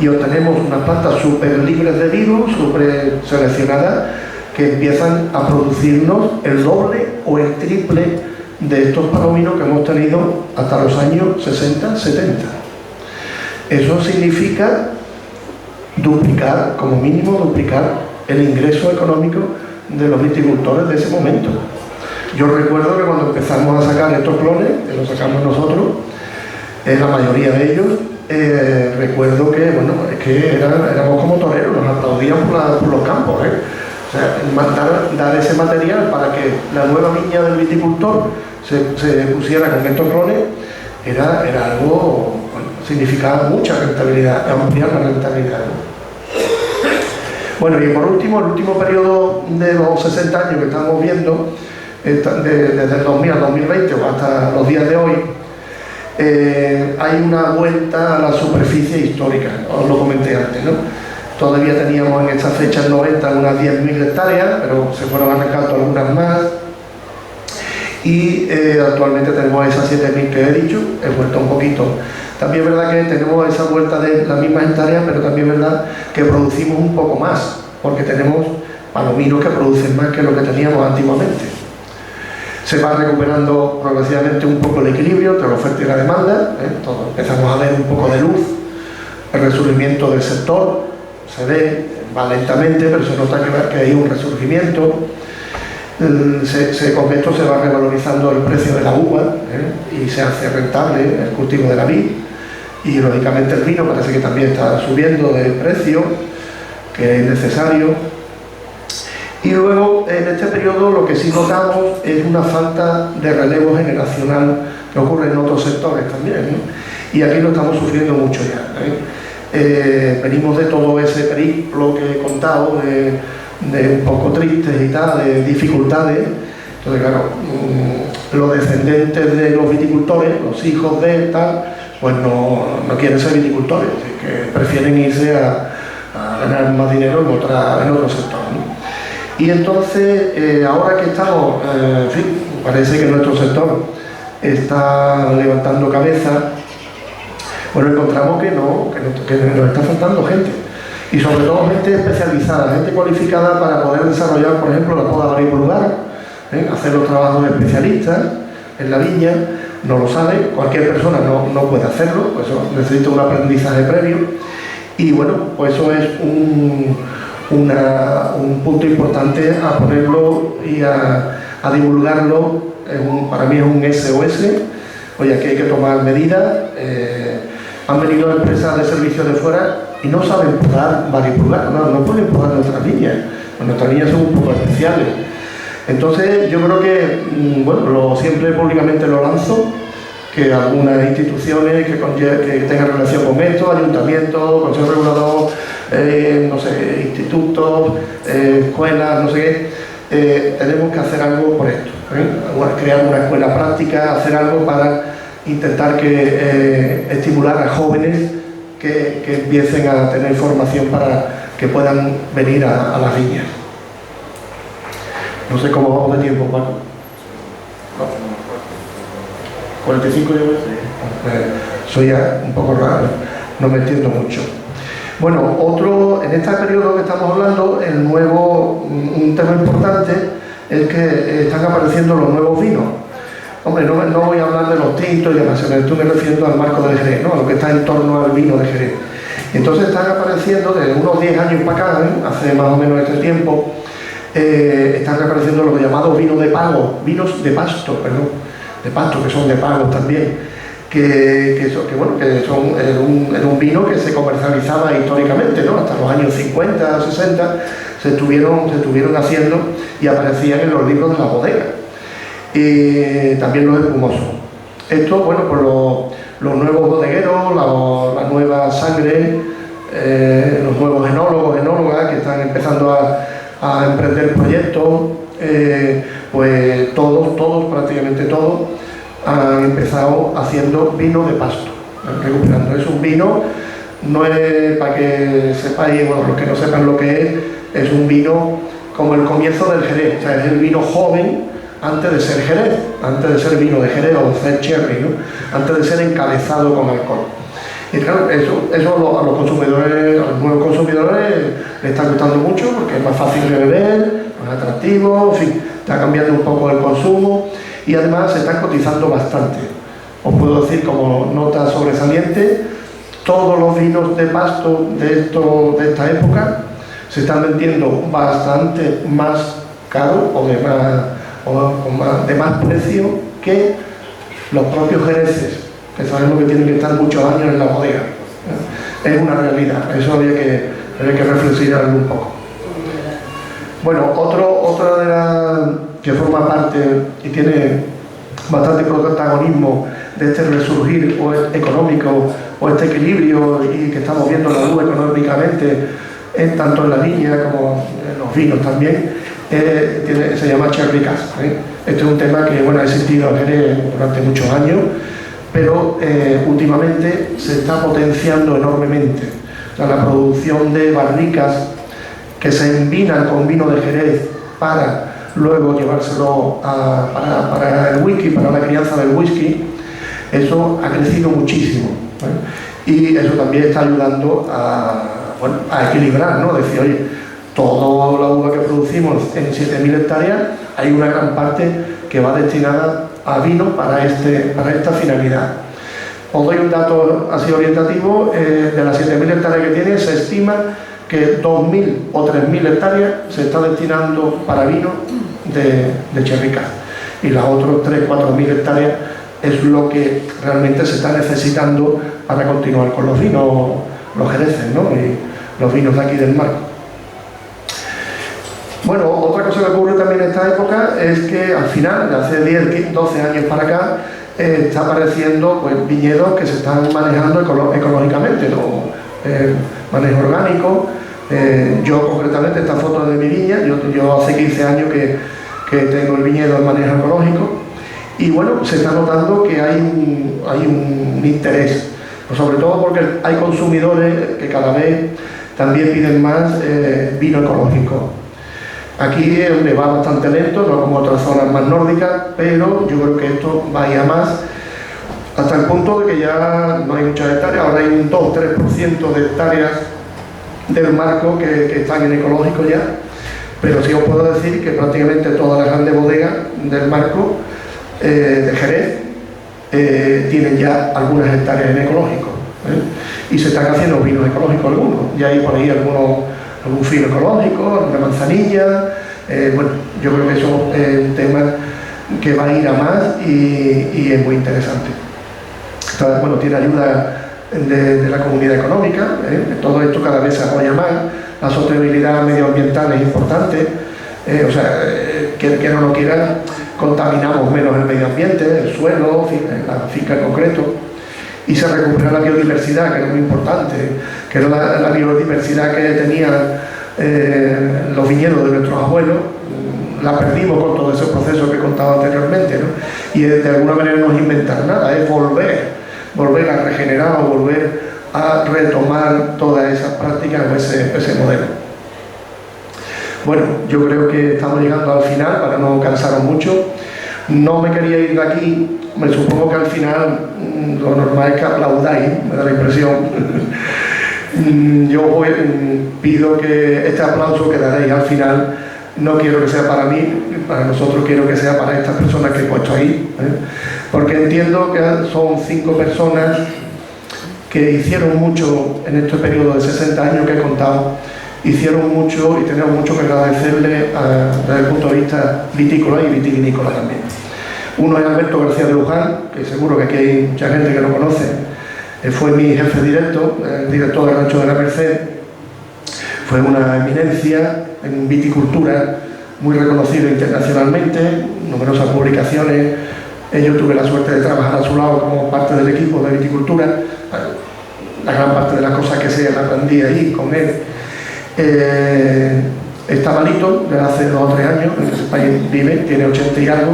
y obtenemos unas plantas súper libres de virus, súper seleccionadas, que empiezan a producirnos el doble o el triple de estos palominos que hemos tenido hasta los años 60, 70. Eso significa duplicar, como mínimo duplicar, el ingreso económico de los viticultores de ese momento. Yo recuerdo que cuando empezamos a sacar estos clones, que los sacamos nosotros, la mayoría de ellos, recuerdo que, bueno, es que éramos como toreros, nos aplaudían por los campos, O sea, dar ese material para que la nueva viña del viticultor se pusiera con estos clones, era algo, bueno, significaba mucha rentabilidad, ampliar la rentabilidad. Bueno, y por último, el último periodo de los 60 años que estamos viendo, desde el 2000 al 2020 o hasta los días de hoy, hay una vuelta a la superficie histórica, os lo comenté antes, ¿no? Todavía teníamos en esta fecha, en 90, unas 10.000 hectáreas, pero se fueron arrancando algunas más. Y actualmente tenemos esas 7.000 que he dicho, he vuelto un poquito. También es verdad que tenemos esa vuelta de las mismas hectáreas, pero también es verdad que producimos un poco más, porque tenemos palominos que producen más que lo que teníamos antiguamente. Se va recuperando progresivamente un poco el equilibrio entre la oferta y la demanda, Todo, empezamos a ver un poco de luz, el resurgimiento del sector, se ve, va lentamente, pero se nota que hay un resurgimiento. Con esto se va revalorizando el precio de la uva y se hace rentable el cultivo de la vid, y lógicamente el vino parece que también está subiendo de precio, que es necesario. Y luego en este periodo lo que sí notamos es una falta de relevo generacional que ocurre en otros sectores también, y aquí lo estamos sufriendo mucho ya. Venimos de todo ese periplo que he contado, de un poco tristes y tal, de dificultades. Entonces, claro, los descendentes de los viticultores, los hijos de tal, pues no quieren ser viticultores, que prefieren irse a ganar más dinero en otro sector, Y entonces, ahora que estamos, en fin, parece que nuestro sector está levantando cabeza, bueno, encontramos que nos está faltando gente. Y sobre todo gente especializada, gente cualificada para poder desarrollar, por ejemplo, la poda varipulgar, hacer los trabajos de especialistas en la viña. No lo sabe, cualquier persona no puede hacerlo, pues eso necesita un aprendizaje previo. Y bueno, pues eso es un punto importante a ponerlo y a divulgarlo. Para mí es un SOS. Oye, aquí hay que tomar medidas. Han venido empresas de servicios de fuera y no saben podar varipulgar, no pueden podar nuestras viñas. Nuestras viñas son un poco especiales. Entonces yo creo que, bueno, siempre públicamente lo lanzo, que algunas instituciones que tengan relación con esto, ayuntamientos, consejo regulador, no sé, institutos, escuelas, no sé qué, tenemos que hacer algo por esto, crear una escuela práctica, hacer algo para intentar estimular a jóvenes que empiecen a tener formación para que puedan venir a las viñas. No sé cómo vamos de tiempo, Paco. 45 yo soy ya un poco raro, no me entiendo mucho. Bueno, en este periodo que estamos hablando, un tema importante es que están apareciendo los nuevos vinos. Hombre, no voy a hablar de los tintos y demás, estoy me refiriendo al marco de Jerez, a lo que está en torno al vino de Jerez. Entonces están apareciendo desde unos 10 años para acá, hace más o menos este tiempo, están apareciendo los llamados vinos de pasto, que son de pago también, era un vino que se comercializaba históricamente, hasta los años 50, 60, se estuvieron haciendo y aparecían en los libros de la bodega. Y también los espumosos. Esto, bueno, pues los nuevos bodegueros, la nueva sangre, los nuevos enólogas que están empezando a emprender proyectos, pues prácticamente todos, han empezado haciendo vino de pasto, recuperando. Es un vino, no es, para que sepáis, bueno, los que no sepan lo que es un vino como el comienzo del Jerez, o sea, es el vino joven, antes de ser Jerez, antes de ser vino de Jerez o de ser cherry, antes de ser encabezado con alcohol. Y claro, eso a los consumidores, a los nuevos consumidores, les está gustando mucho porque es más fácil de beber, más atractivo, en fin, está cambiando un poco el consumo y además se está cotizando bastante. Os puedo decir como nota sobresaliente, todos los vinos de pasto de esta época se están vendiendo bastante más caro o de más precio que los propios jereces, que sabemos que tienen que estar muchos años en la bodega. Es una realidad, eso había que reflexionar un poco. Bueno, otra de las que forma parte y tiene bastante protagonismo de este resurgir económico o este equilibrio y que estamos viendo la luz económicamente tanto en la viña como en los vinos también, se llama Cherry Cask. Este es un tema que ha existido en Jerez durante muchos años, pero últimamente se está potenciando enormemente. O sea, la producción de barricas que se envinan con vino de Jerez para luego llevárselo para el whisky, para la crianza del whisky, eso ha crecido muchísimo, ¿eh? Y eso también está ayudando a equilibrar, ¿no? Decir, oye, toda la uva que producimos en 7.000 hectáreas, hay una gran parte que va destinada a vino para esta finalidad. Os doy un dato así orientativo, de las 7.000 hectáreas que tiene, se estima que 2.000 o 3.000 hectáreas se está destinando para vino de Cherry Cask, y las otras 3.000-4.000 hectáreas es lo que realmente se está necesitando para continuar con los vinos, los jereces, ¿no? Y los vinos de aquí del Marco. Bueno, otra cosa que ocurre también en esta época es que al final, de hace 10, 12 años para acá, está apareciendo pues, viñedos que se están manejando ecológicamente, ¿no? Manejo orgánico. Yo concretamente, esta foto de mi viña, yo hace 15 años que tengo el viñedo en manejo ecológico, y bueno, se está notando que hay un interés, pues sobre todo porque hay consumidores que cada vez también piden más vino ecológico. Aquí me va bastante lento, no como otras zonas más nórdicas, pero yo creo que esto va a ir a más, hasta el punto de que ya no hay muchas hectáreas, ahora hay un 2-3% de hectáreas del Marco que están en ecológico ya, pero sí os puedo decir que prácticamente todas las grandes bodegas del Marco de Jerez tienen ya algunas hectáreas en ecológico, y se están haciendo vinos ecológicos algunos, ya hay por ahí algún fino ecológico, alguna manzanilla. Bueno, yo creo que eso es un tema que va a ir a más y es muy interesante. Entonces, bueno, tiene ayuda de la comunidad económica, todo esto cada vez se apoya más, la sostenibilidad medioambiental es importante, o sea, que no lo quieran, contaminamos menos el medio ambiente, el suelo, la finca en concreto, y se recupera la biodiversidad, que es muy importante, que era la biodiversidad que tenían los viñedos de nuestros abuelos. La perdimos con todo ese proceso que he contado anteriormente, ¿no? Y de alguna manera no es inventar nada, es volver a regenerar o volver a retomar todas esas prácticas o ese modelo. Bueno, yo creo que estamos llegando al final, para no cansaros mucho. No me quería ir de aquí, me supongo que al final lo normal es que aplaudáis, me da la impresión. Yo pido que este aplauso que daréis al final, no quiero que sea para mí, para nosotros, quiero que sea para estas personas que he puesto ahí, porque entiendo que son 5 personas que hicieron mucho en este periodo de 60 años que he contado, hicieron mucho y tenemos mucho que agradecerle desde el punto de vista vitícola y vitivinícola también. Uno es Alberto García de Luján, que seguro que aquí hay mucha gente que lo conoce, fue mi jefe directo, el director del Rancho de la Merced, fue una eminencia en viticultura, muy reconocido internacionalmente, numerosas publicaciones. Yo tuve la suerte de trabajar a su lado como parte del equipo de viticultura, la gran parte de las cosas que sé la aprendí ahí con él. Está malito, desde hace 2 o 3 años, en ese país vive, tiene 80 y algo,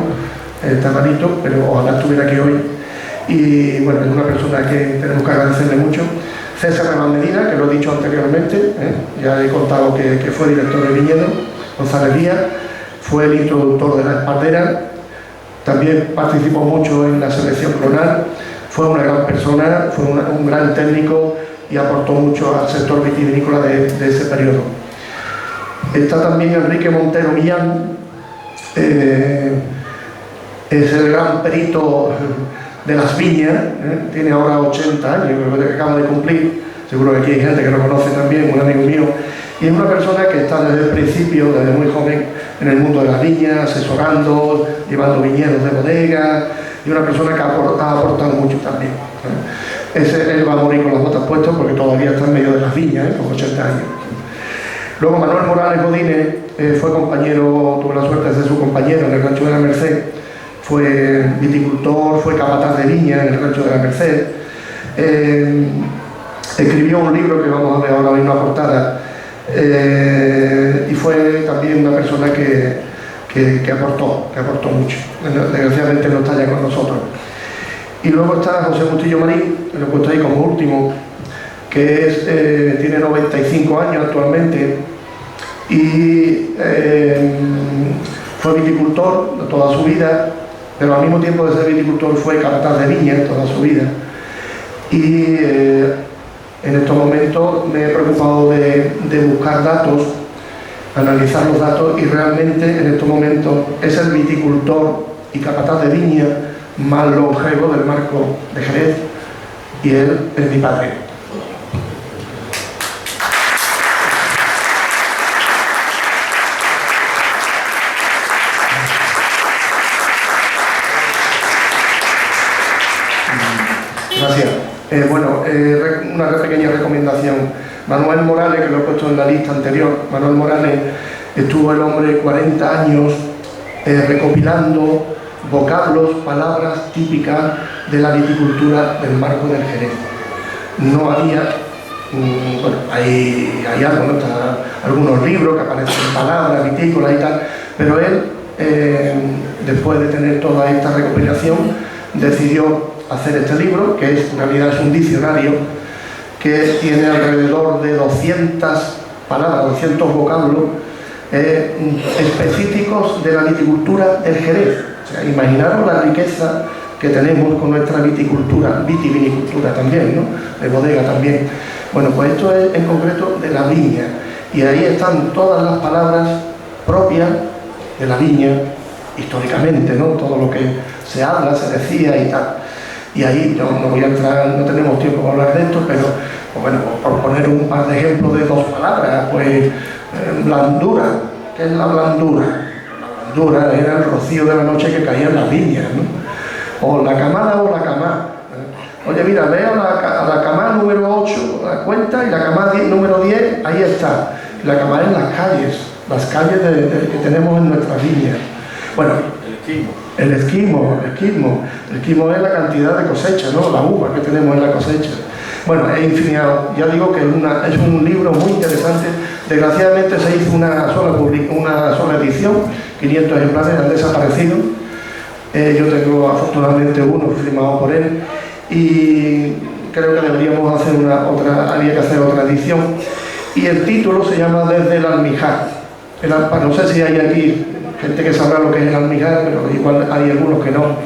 está malito, pero ojalá estuviera aquí hoy. Y bueno, es una persona que tenemos que agradecerle mucho. César Ramón Medina, que lo he dicho anteriormente, ya he contado que fue director de viñedo. González Díaz fue el introductor de la espaldera, también participó mucho en la selección clonal, fue una gran persona, fue un gran técnico y aportó mucho al sector vitivinícola de ese periodo. Está también Enrique Montero Millán, es el gran perito de las viñas, tiene ahora 80 años, creo que acaba de cumplir, seguro que aquí hay gente que lo conoce también, un amigo mío, y es una persona que está desde el principio, desde muy joven, en el mundo de las viñas, asesorando, llevando viñedos de bodega, y una persona que ha aportado mucho también. Él va a morir con las botas puestas porque todavía está en medio de las viñas, con 80 años. Luego Manuel Morales Godínez fue compañero, tuve la suerte de ser su compañero en el Rancho de la Merced, fue viticultor, fue capataz de viña en el Rancho de la Merced, escribió un libro que vamos a ver ahora en una portada, y fue también una persona que aportó mucho. Desgraciadamente no está ya con nosotros. Y luego está José Bustillo Marín, que lo he puesto ahí como último, que tiene 95 años actualmente y fue viticultor toda su vida, pero al mismo tiempo de ser viticultor fue capataz de viña toda su vida. Y en estos momentos me he preocupado de buscar datos, analizar los datos, y realmente en estos momentos es el viticultor y capataz de viña más longevo del marco de Jerez, y él es mi padre. Gracias. Una pequeña recomendación. Manuel Morales, que lo he puesto en la lista anterior, Manuel Morales estuvo el hombre 40 años recopilando vocablos, palabras típicas de la viticultura del marco del Jerez. No había, hay algo, ¿no? Está algunos libros que aparecen palabras vitícolas y tal, pero él, después de tener toda esta recopilación, decidió hacer este libro, que en realidad es un diccionario que tiene alrededor de 200 palabras, 200 vocablos específicos de la viticultura del Jerez. O sea, imaginaros la riqueza que tenemos con nuestra viticultura, vitivinicultura también, ¿no? De bodega también. Bueno, pues esto es en concreto de la viña, y ahí están todas las palabras propias de la viña, históricamente, ¿no? Todo lo que se habla, se decía y tal. Y ahí yo no voy a entrar, no tenemos tiempo para hablar de esto, pero pues bueno, por poner un par de ejemplos de dos palabras, pues blandura. ¿Qué es la blandura? La blandura era el rocío de la noche que caía en las viñas, ¿no? O la camada o la camá. Oye, mira, ve a la camá número 8, la cuenta, y la camá número 10, ahí está. La camá en las calles que tenemos en nuestras viñas. Bueno, el esquimo es la cantidad de cosecha, ¿no? La uva que tenemos en la cosecha. Bueno, es infinidad. Ya digo que es un libro muy interesante. Desgraciadamente se hizo una sola edición, 500 ejemplares han desaparecido. Yo tengo afortunadamente uno firmado por él, y creo que deberíamos hacer habría que hacer otra edición. Y el título se llama Desde el almijar. No sé si hay aquí gente que sabrá lo que es el almijar, pero igual hay algunos que no.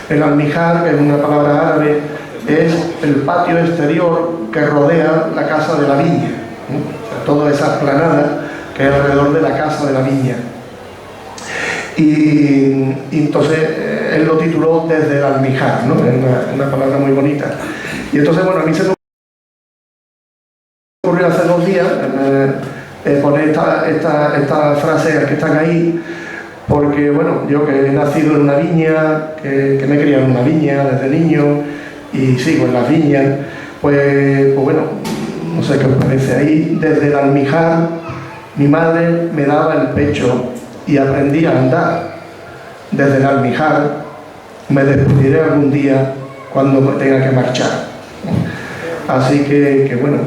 El almijar, que es una palabra árabe, es el patio exterior que rodea la casa de la viña, ¿no? O sea, toda esa explanada que hay alrededor de la casa de la viña. Y entonces él lo tituló Desde el almijar, ¿no? Es una palabra muy bonita. Y entonces, bueno, a mí se me ocurrió hace 2 días poner estas frases que están ahí, porque, bueno, yo que he nacido en una viña, que me he criado en una viña desde niño y sigo en las viñas, pues bueno, no sé qué os parece. Ahí, desde el almijar, mi madre me daba el pecho y aprendí a andar. Desde el almijar me despediré algún día cuando me tenga que marchar. Así que bueno,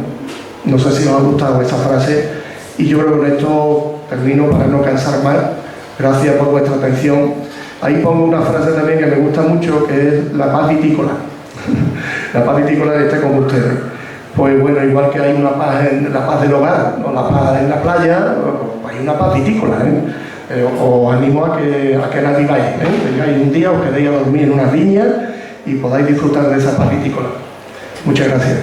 no sé si os ha gustado esta frase, y yo creo que con esto termino para no cansar más. Gracias por vuestra atención. Ahí pongo una frase también que me gusta mucho, que es la paz vitícola. La paz vitícola esté con ustedes. Pues bueno, igual que hay una paz en la paz del hogar, ¿no? La paz en la playa, pues hay una paz vitícola, ¿eh? Os animo a que la viváis, ¿eh? Vengáis un día, os quedéis a dormir en una viña y podáis disfrutar de esa paz vitícola. Muchas gracias.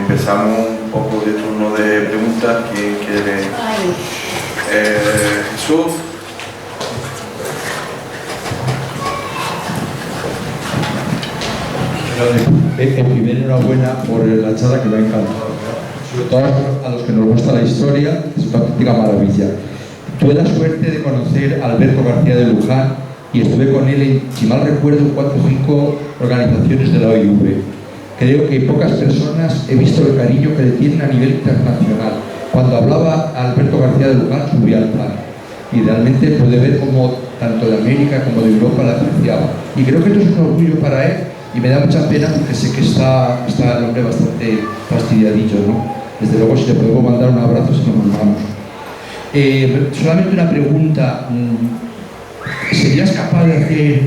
Empezamos un poco de turno de preguntas. ¿Quién quiere? Jesús. En primer, enhorabuena por la charla, que me ha encantado. Sobre todo a los que nos gusta la historia, es una auténtica maravilla. Tuve la suerte de conocer a Alberto García de Luján y estuve con él en, si mal recuerdo, 4 o 5 organizaciones de la OIV. Creo que pocas personas he visto el cariño que le tienen a nivel internacional. Cuando hablaba Alberto García de Luján, subía al plano. Y realmente puede ver cómo tanto de América como de Europa la apreciaba. Y creo que esto es un orgullo para él, y me da mucha pena porque sé que está el hombre bastante fastidiadillo, ¿no? Desde luego, si le podemos mandar un abrazo, se lo mandamos. Solamente una pregunta. ¿Serías capaz de hacer...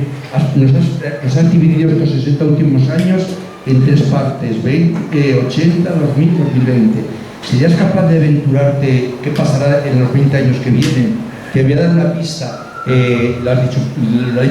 Nos has dividido estos 60 últimos años en 3 partes, 20, 80, 2000, 2020. ¿Serías capaz de aventurarte qué pasará en los 20 años que vienen? Te voy a dar una pista, lo has dicho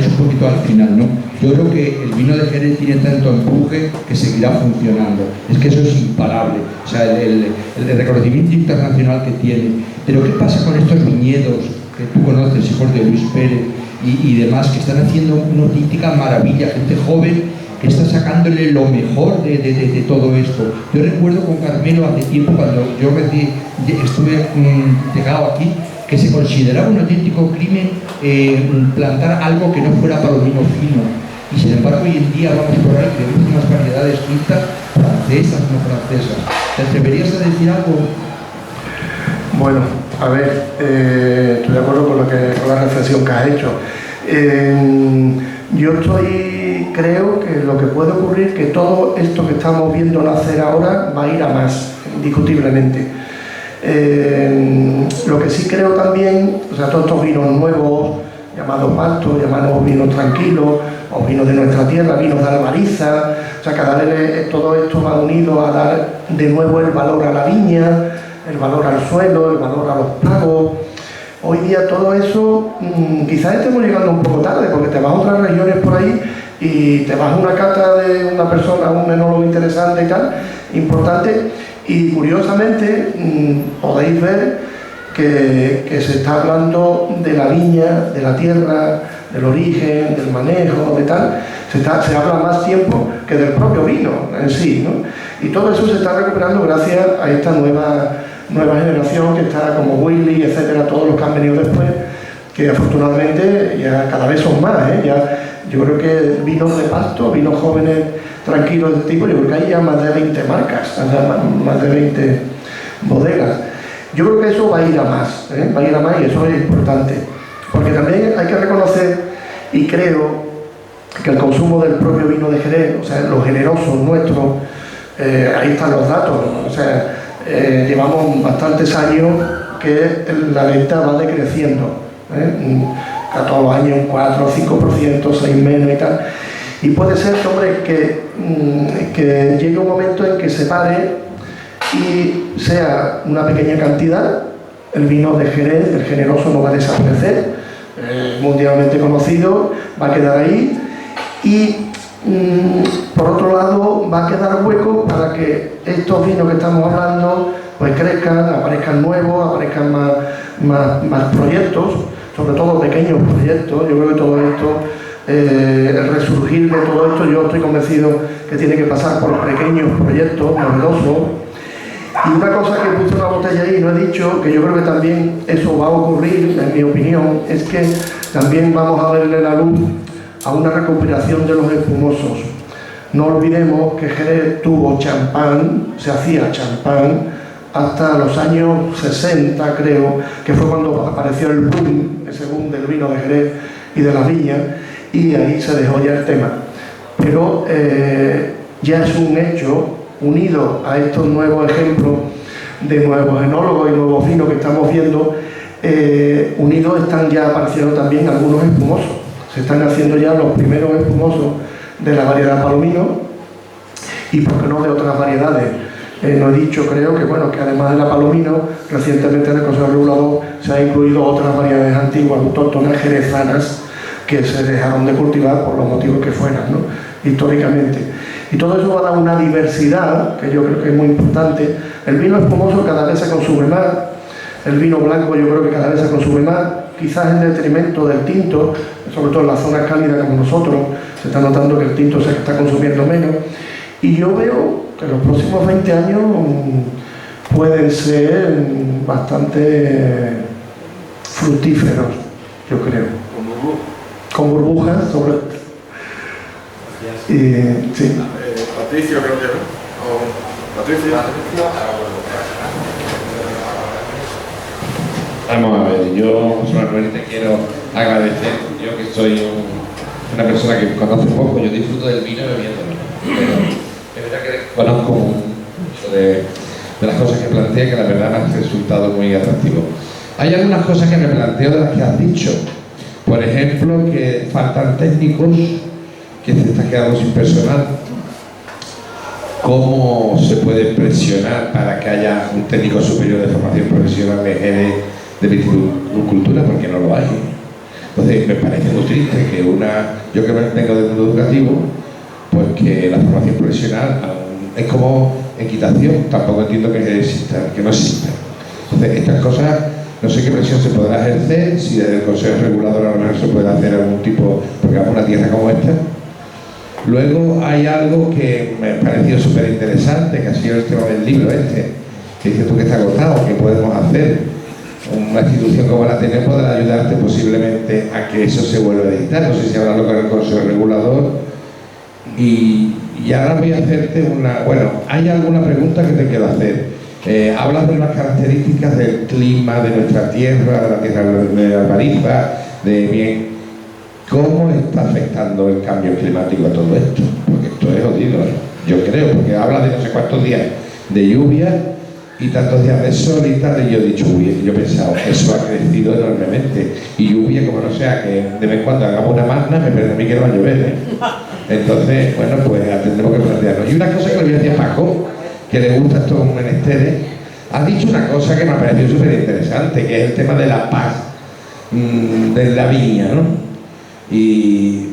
un poquito al final, ¿no? Yo creo que el vino de Jerez tiene tanto empuje que seguirá funcionando. Es que eso es imparable, o sea, el reconocimiento internacional que tiene. Pero ¿qué pasa con estos viñedos que tú conoces, hijos de Luis Pérez y demás, que están haciendo una auténtica maravilla, gente joven que está sacándole lo mejor de todo esto? Yo recuerdo con Carmelo hace tiempo, cuando yo estuve llegado aquí, que se consideraba un auténtico crimen plantar algo que no fuera palomino fino. Y sin embargo hoy en día vamos por ahí, que vemos unas variedades tintas francesas, no francesas. ¿Te atreverías a decir algo? Bueno, a ver, estoy de acuerdo con la reflexión que has hecho. Yo creo que lo que puede ocurrir es que todo esto que estamos viendo nacer ahora va a ir a más, indiscutiblemente. Lo que sí creo también, o sea, todos estos vinos nuevos, llamados pastos, llamados vinos tranquilos, o vinos de nuestra tierra, vinos de Albariza, o sea, cada vez todo esto va unido a dar de nuevo el valor a la viña, el valor al suelo, el valor a los pagos. Hoy día todo eso, quizás estemos llegando un poco tarde, porque te vas a otras regiones por ahí y te vas a una cata de una persona, un enólogo interesante y tal, importante, y curiosamente podéis ver que se está hablando de la viña, de la tierra, del origen, del manejo, de tal. Se habla más tiempo que del propio vino en sí, ¿no? Y todo eso se está recuperando gracias a esta nueva generación que está como Willy, etcétera, todos los que han venido después, que afortunadamente ya cada vez son más, ¿eh? Ya, yo creo que vinos de pasto, vinos jóvenes tranquilos de este tipo, yo creo que hay ya más de 20 marcas, más de 20 bodegas. Yo creo que eso va a ir a más, va a ir a más, y eso es importante, porque también hay que reconocer, y creo que el consumo del propio vino de Jerez, o sea, los generosos nuestros, ahí están los datos, ¿no? O sea, llevamos bastantes años que la venta va decreciendo, a todos los años un 4 o 5%, 6 menos y tal, y puede ser, hombre, que llegue un momento en que se pare y sea una pequeña cantidad. El vino de Jerez, el generoso, no va a desaparecer, mundialmente conocido, va a quedar ahí, y por otro lado va a quedar hueco para que estos vinos que estamos hablando pues crezcan, aparezcan nuevos, aparezcan más proyectos, sobre todo pequeños proyectos. Yo creo que todo esto, el resurgir de todo esto, yo estoy convencido que tiene que pasar por pequeños proyectos novedosos. Y una cosa que puse en la botella ahí y no he dicho, que yo creo que también eso va a ocurrir, en mi opinión, es que también vamos a verle la luz a una recuperación de los espumosos. No olvidemos que Jerez tuvo champán, se hacía champán hasta los años 60, creo, que fue cuando apareció el boom, ese boom del vino de Jerez y de las viñas, y ahí se dejó ya el tema. Pero ya es un hecho, unido a estos nuevos ejemplos de nuevos enólogos y nuevos vinos que estamos viendo, unidos están ya apareciendo también algunos espumosos. Se están haciendo ya los primeros espumosos de la variedad Palomino, y por qué no de otras variedades. No he dicho, creo que bueno, que además de la Palomino, recientemente en el Consejo Regulador se han incluido otras variedades antiguas, autóctonas jerezanas, que se dejaron de cultivar por los motivos que fueran, ¿no? Históricamente. Y todo eso va a dar una diversidad que yo creo que es muy importante. El vino espumoso cada vez se consume más, el vino blanco yo creo que cada vez se consume más, quizás en detrimento del tinto, sobre todo en las zonas cálidas como nosotros, se está notando que el tinto se está consumiendo menos. Y yo veo que los próximos 20 años pueden ser bastante fructíferos, yo creo. Con burbujas sobre... sí. Patricio, creo que no. Patricio. Vamos a ver, yo personalmente quiero agradecer, yo que soy una persona que conoce poco, yo disfruto del vino bebiéndolo, pero es verdad que conozco mucho de las cosas que plantea, que la verdad me ha resultado muy atractivo. Hay algunas cosas que me planteo de las que has dicho. Por ejemplo, que faltan técnicos, que se está quedando sin personal. ¿Cómo se puede presionar para que haya un técnico superior de formación profesional de viticultura? Porque no lo hay. Entonces, me parece muy triste que yo que vengo del mundo educativo, pues que la formación profesional es como equitación, tampoco entiendo que no exista. Entonces, estas cosas, no sé qué presión se podrá ejercer, si desde el Consejo Regulador a lo mejor se puede hacer algún tipo, porque vamos a una tierra como esta. Luego hay algo que me ha parecido súper interesante, que ha sido el tema del libro que dices tú que está agotado, que podemos hacer. Una institución como la Ateneo podrá ayudarte posiblemente a que eso se vuelva a editar. No sé si hablarlo con el Consejo Regulador. Y ahora voy a hacerte bueno, hay alguna pregunta que te quiero hacer. Hablas de las características del clima, de nuestra tierra, de la tierra de Albariza, de bien. ¿Cómo está afectando el cambio climático a todo esto? Porque esto es jodido, yo creo, porque habla de no sé cuántos días de lluvia y tantos días de sol y tal, y yo he dicho, yo he pensado, eso ha crecido enormemente. Y lluvia, como no sea, que de vez en cuando hagamos una magna, me parece a mí que no va a llover, Entonces, bueno, pues tendremos que plantearnos. Y una cosa que le voy a decir a Paco, que le gusta estos menesteres, ha dicho una cosa que me ha parecido súper interesante, que es el tema de la paz de la viña, ¿no? Y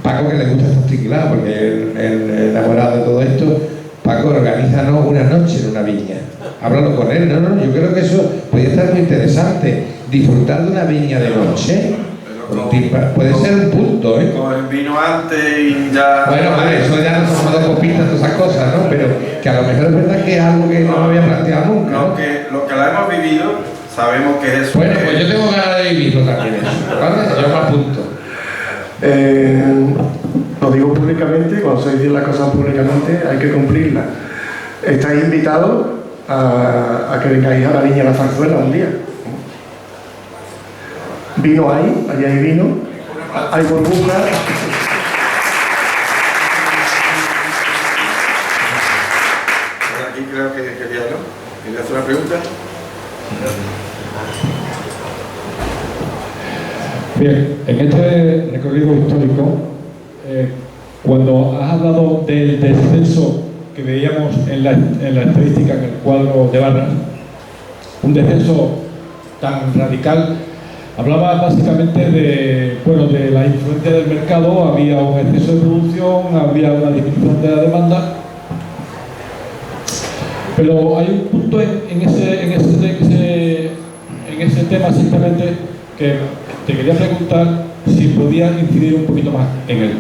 Paco, que le gusta estar articulado, porque el enamorado de todo esto, Paco, organízanos una noche en una viña. Háblalo con él, no, yo creo que eso podría estar muy interesante. Disfrutar de una viña de noche puede ser un punto, Con el vino antes y ya... Bueno, vale, eso ya nos hemos dado copitas, todas esas cosas, ¿no? Pero que a lo mejor es verdad que es algo que no me había planteado nunca, ¿no? Lo que la hemos vivido, sabemos que es eso. Bueno, pues yo tengo ganas de vivirlo también, ¿vale? Yo me apunto. Lo digo públicamente, cuando se dicen las cosas públicamente hay que cumplirlas. Estáis invitados a que vengáis a la Viña de la Zarzuela un día. Vino hay, allí hay vino, hay burbujas. Aquí creo que quería hacer una pregunta. Bien, en este recorrido histórico, cuando has hablado del descenso que veíamos en la estadística, en el cuadro de barras, un descenso tan radical, hablaba básicamente de la influencia del mercado. Había un exceso de producción, había una disminución de la demanda, pero hay un punto en ese tema simplemente que te quería preguntar si podías incidir un poquito más en él.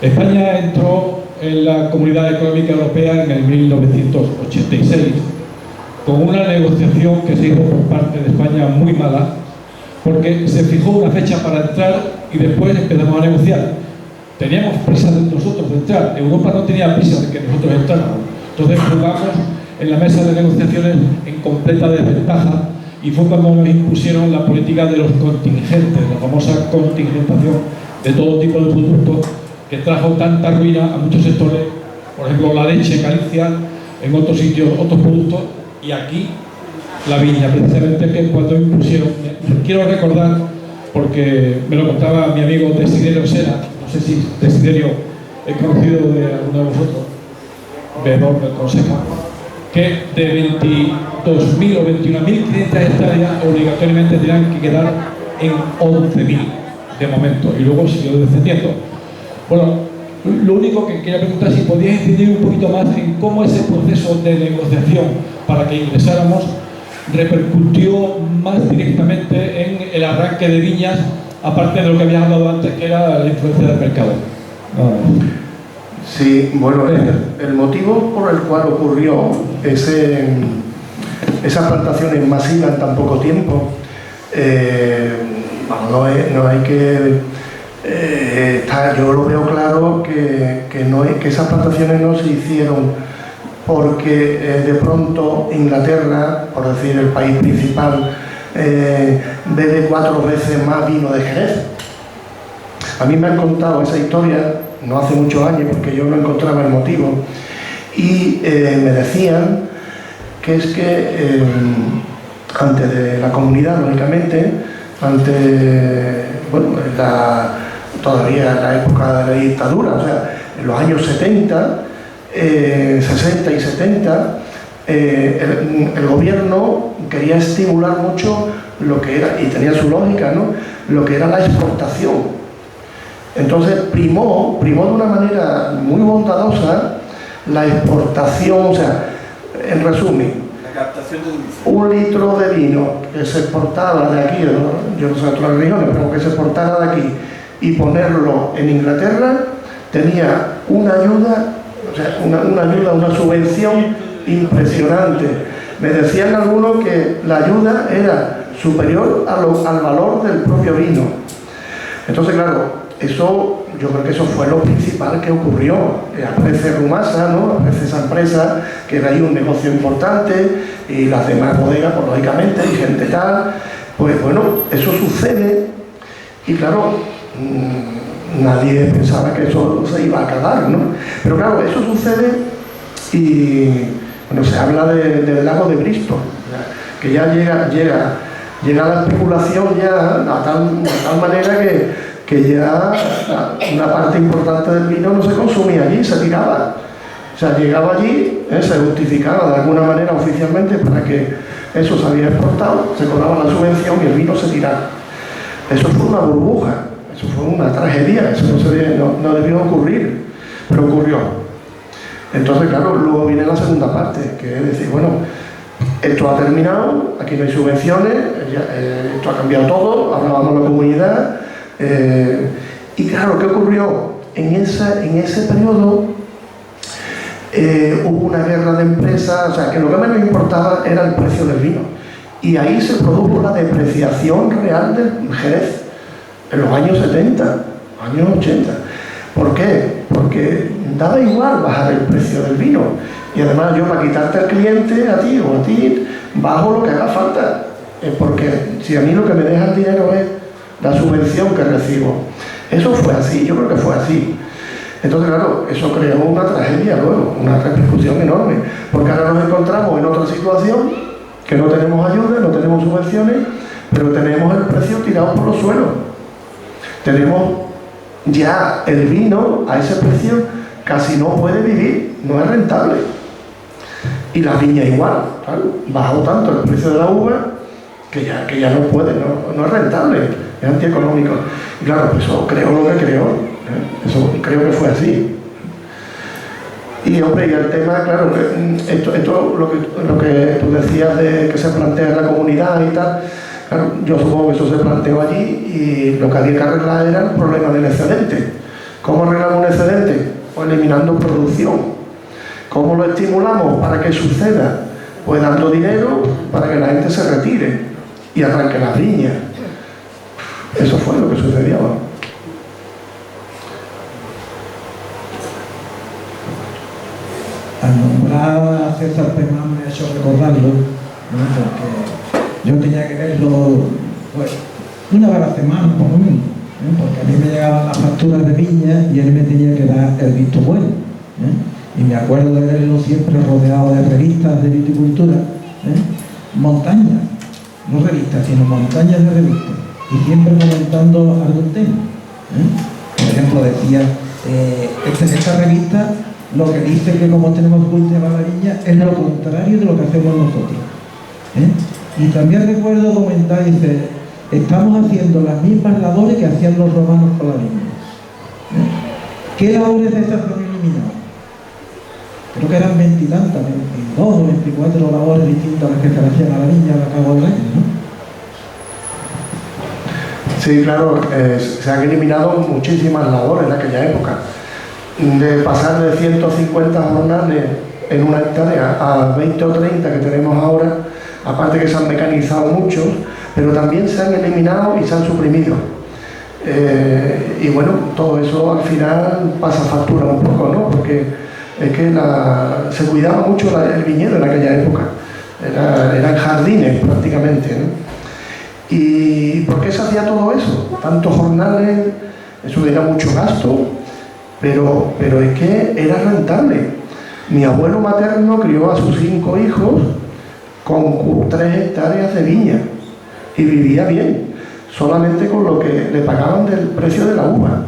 España entró en la Comunidad Económica Europea en el 1986 con una negociación que se hizo por parte de España muy mala, porque se fijó una fecha para entrar y después empezamos a negociar. Teníamos prisa de nosotros de entrar, Europa no tenía prisa de que nosotros entráramos. Entonces jugamos en la mesa de negociaciones en completa desventaja, y fue cuando nos impusieron la política de los contingentes, la famosa contingentación de todo tipo de productos, que trajo tanta ruina a muchos sectores, por ejemplo la leche en Galicia, en otros sitios otros productos, y aquí la viña, precisamente, que cuando impusieron, quiero recordar, porque me lo contaba mi amigo Desiderio Sena, no sé si Desiderio es conocido de alguno de vosotros, veedor del Consejo, que de 22.000 o 21.500 hectáreas obligatoriamente tenían que quedar en 11.000 de momento, y luego siguió descendiendo. Bueno, lo único que quería preguntar es si podías incidir un poquito más en cómo ese proceso de negociación para que ingresáramos repercutió más directamente en el arranque de viñas, aparte de lo que habías hablado antes, que era la influencia del mercado. Sí, bueno, el motivo por el cual ocurrió esas plantaciones masivas en tan poco tiempo, no hay que yo lo veo claro que esas plantaciones no se hicieron porque de pronto Inglaterra, por decir el país principal, bebe 4 veces más vino de Jerez. A mí me han contado esa historia no hace muchos años, porque yo no encontraba el motivo, y me decían que es que antes de la comunidad, lógicamente, antes, bueno, todavía en la época de la dictadura, o sea, en los años 70, 60 y 70, el gobierno quería estimular mucho lo que era, y tenía su lógica, ¿no?, lo que era la exportación. Entonces primó de una manera muy bondadosa la exportación, o sea, en resumen, La captación de divisas. 1 litro de vino que se exportaba de aquí, yo no sé otras regiones, pero que se exportara de aquí y ponerlo en Inglaterra, tenía una ayuda, o sea, una subvención impresionante. Me decían algunos que la ayuda era superior al valor del propio vino. Entonces, claro, eso, yo creo que eso fue lo principal que ocurrió. Aparece Rumasa, ¿no?, aparece esa empresa, que era ahí un negocio importante, y las demás bodegas, pues lógicamente, y gente tal. Pues bueno, eso sucede, y claro, nadie pensaba que eso se iba a acabar, ¿no? Pero claro, eso sucede, y bueno, se habla del lago de Bristol, que ya llega la especulación ya a tal manera que ya una parte importante del vino no se consumía allí, se tiraba. O sea, llegaba allí, se justificaba de alguna manera oficialmente para que eso se había exportado, se cobraba la subvención y el vino se tiraba. Eso fue una burbuja, eso fue una tragedia, eso no debió ocurrir, pero ocurrió. Entonces, claro, luego viene la segunda parte, que es decir, bueno, esto ha terminado, aquí no hay subvenciones, esto ha cambiado todo, ahora vamos a la comunidad. Y claro, ¿qué ocurrió? En ese periodo hubo una guerra de empresas, o sea, que lo que menos importaba era el precio del vino. Y ahí se produjo la depreciación real del Jerez, en los años 70, años 80. ¿Por qué? Porque daba igual bajar el precio del vino. Y además yo, para quitarte al cliente, a ti o a ti, bajo lo que haga falta. Porque si a mí lo que me deja el dinero es la subvención que recibo. Eso fue así, yo creo que fue así. Entonces, claro, eso creó una tragedia luego, una repercusión enorme, porque ahora nos encontramos en otra situación, que no tenemos ayuda, no tenemos subvenciones, pero tenemos el precio tirado por los suelos. Tenemos ya el vino a ese precio, casi no puede vivir, no es rentable. Y la viña igual, claro, bajó tanto el precio de la uva que ya no puede, no es rentable, es antieconómico. Y claro, eso creó lo que creó, eso creo que fue así. Y hombre, y el tema, claro, esto lo que tú decías de que se plantea en la comunidad y tal, claro, yo supongo que eso se planteó allí, y lo que había que arreglar era el problema del excedente. ¿Cómo arreglamos un excedente? Pues eliminando producción. ¿Cómo lo estimulamos para que suceda? Pues dando dinero para que la gente se retire y arranque las viñas. Eso fue lo que sucedió. Al nombrar a César Pemán me ha hecho recordarlo, ¿no?, porque yo tenía que verlo, pues, una vez a la semana por lo menos, ¿no?, porque a mí me llegaban las facturas de viña y él me tenía que dar el visto bueno, ¿eh? Y me acuerdo de verlo siempre rodeado de revistas de viticultura, montañas, no revistas, sino montañas de revistas, y siempre comentando algún tema. Por ejemplo, decía, esta revista lo que dice que como tenemos cultivada la viña es lo contrario de lo que hacemos nosotros. Y también recuerdo comentar, dice, estamos haciendo las mismas labores que hacían los romanos con la viña. ¿Qué labores de esas se han eliminado? Creo que eran 20 y tantas, 22 o 24 labores distintas a las que se hacían a la viña al cabo del año, ¿no? Sí, claro, se han eliminado muchísimas labores en aquella época. De pasar de 150 jornales en una hectárea a 20 o 30 que tenemos ahora, aparte que se han mecanizado muchos, pero también se han eliminado y se han suprimido. Y bueno, todo eso al final pasa factura un poco, ¿no? Porque es que se cuidaba mucho el viñedo en aquella época. Eran jardines prácticamente, ¿no? ¿Y por qué se hacía todo eso? Tantos jornales, eso era mucho gasto, pero es que era rentable. Mi abuelo materno crió a sus 5 hijos con 3 hectáreas de viña y vivía bien, solamente con lo que le pagaban del precio de la uva.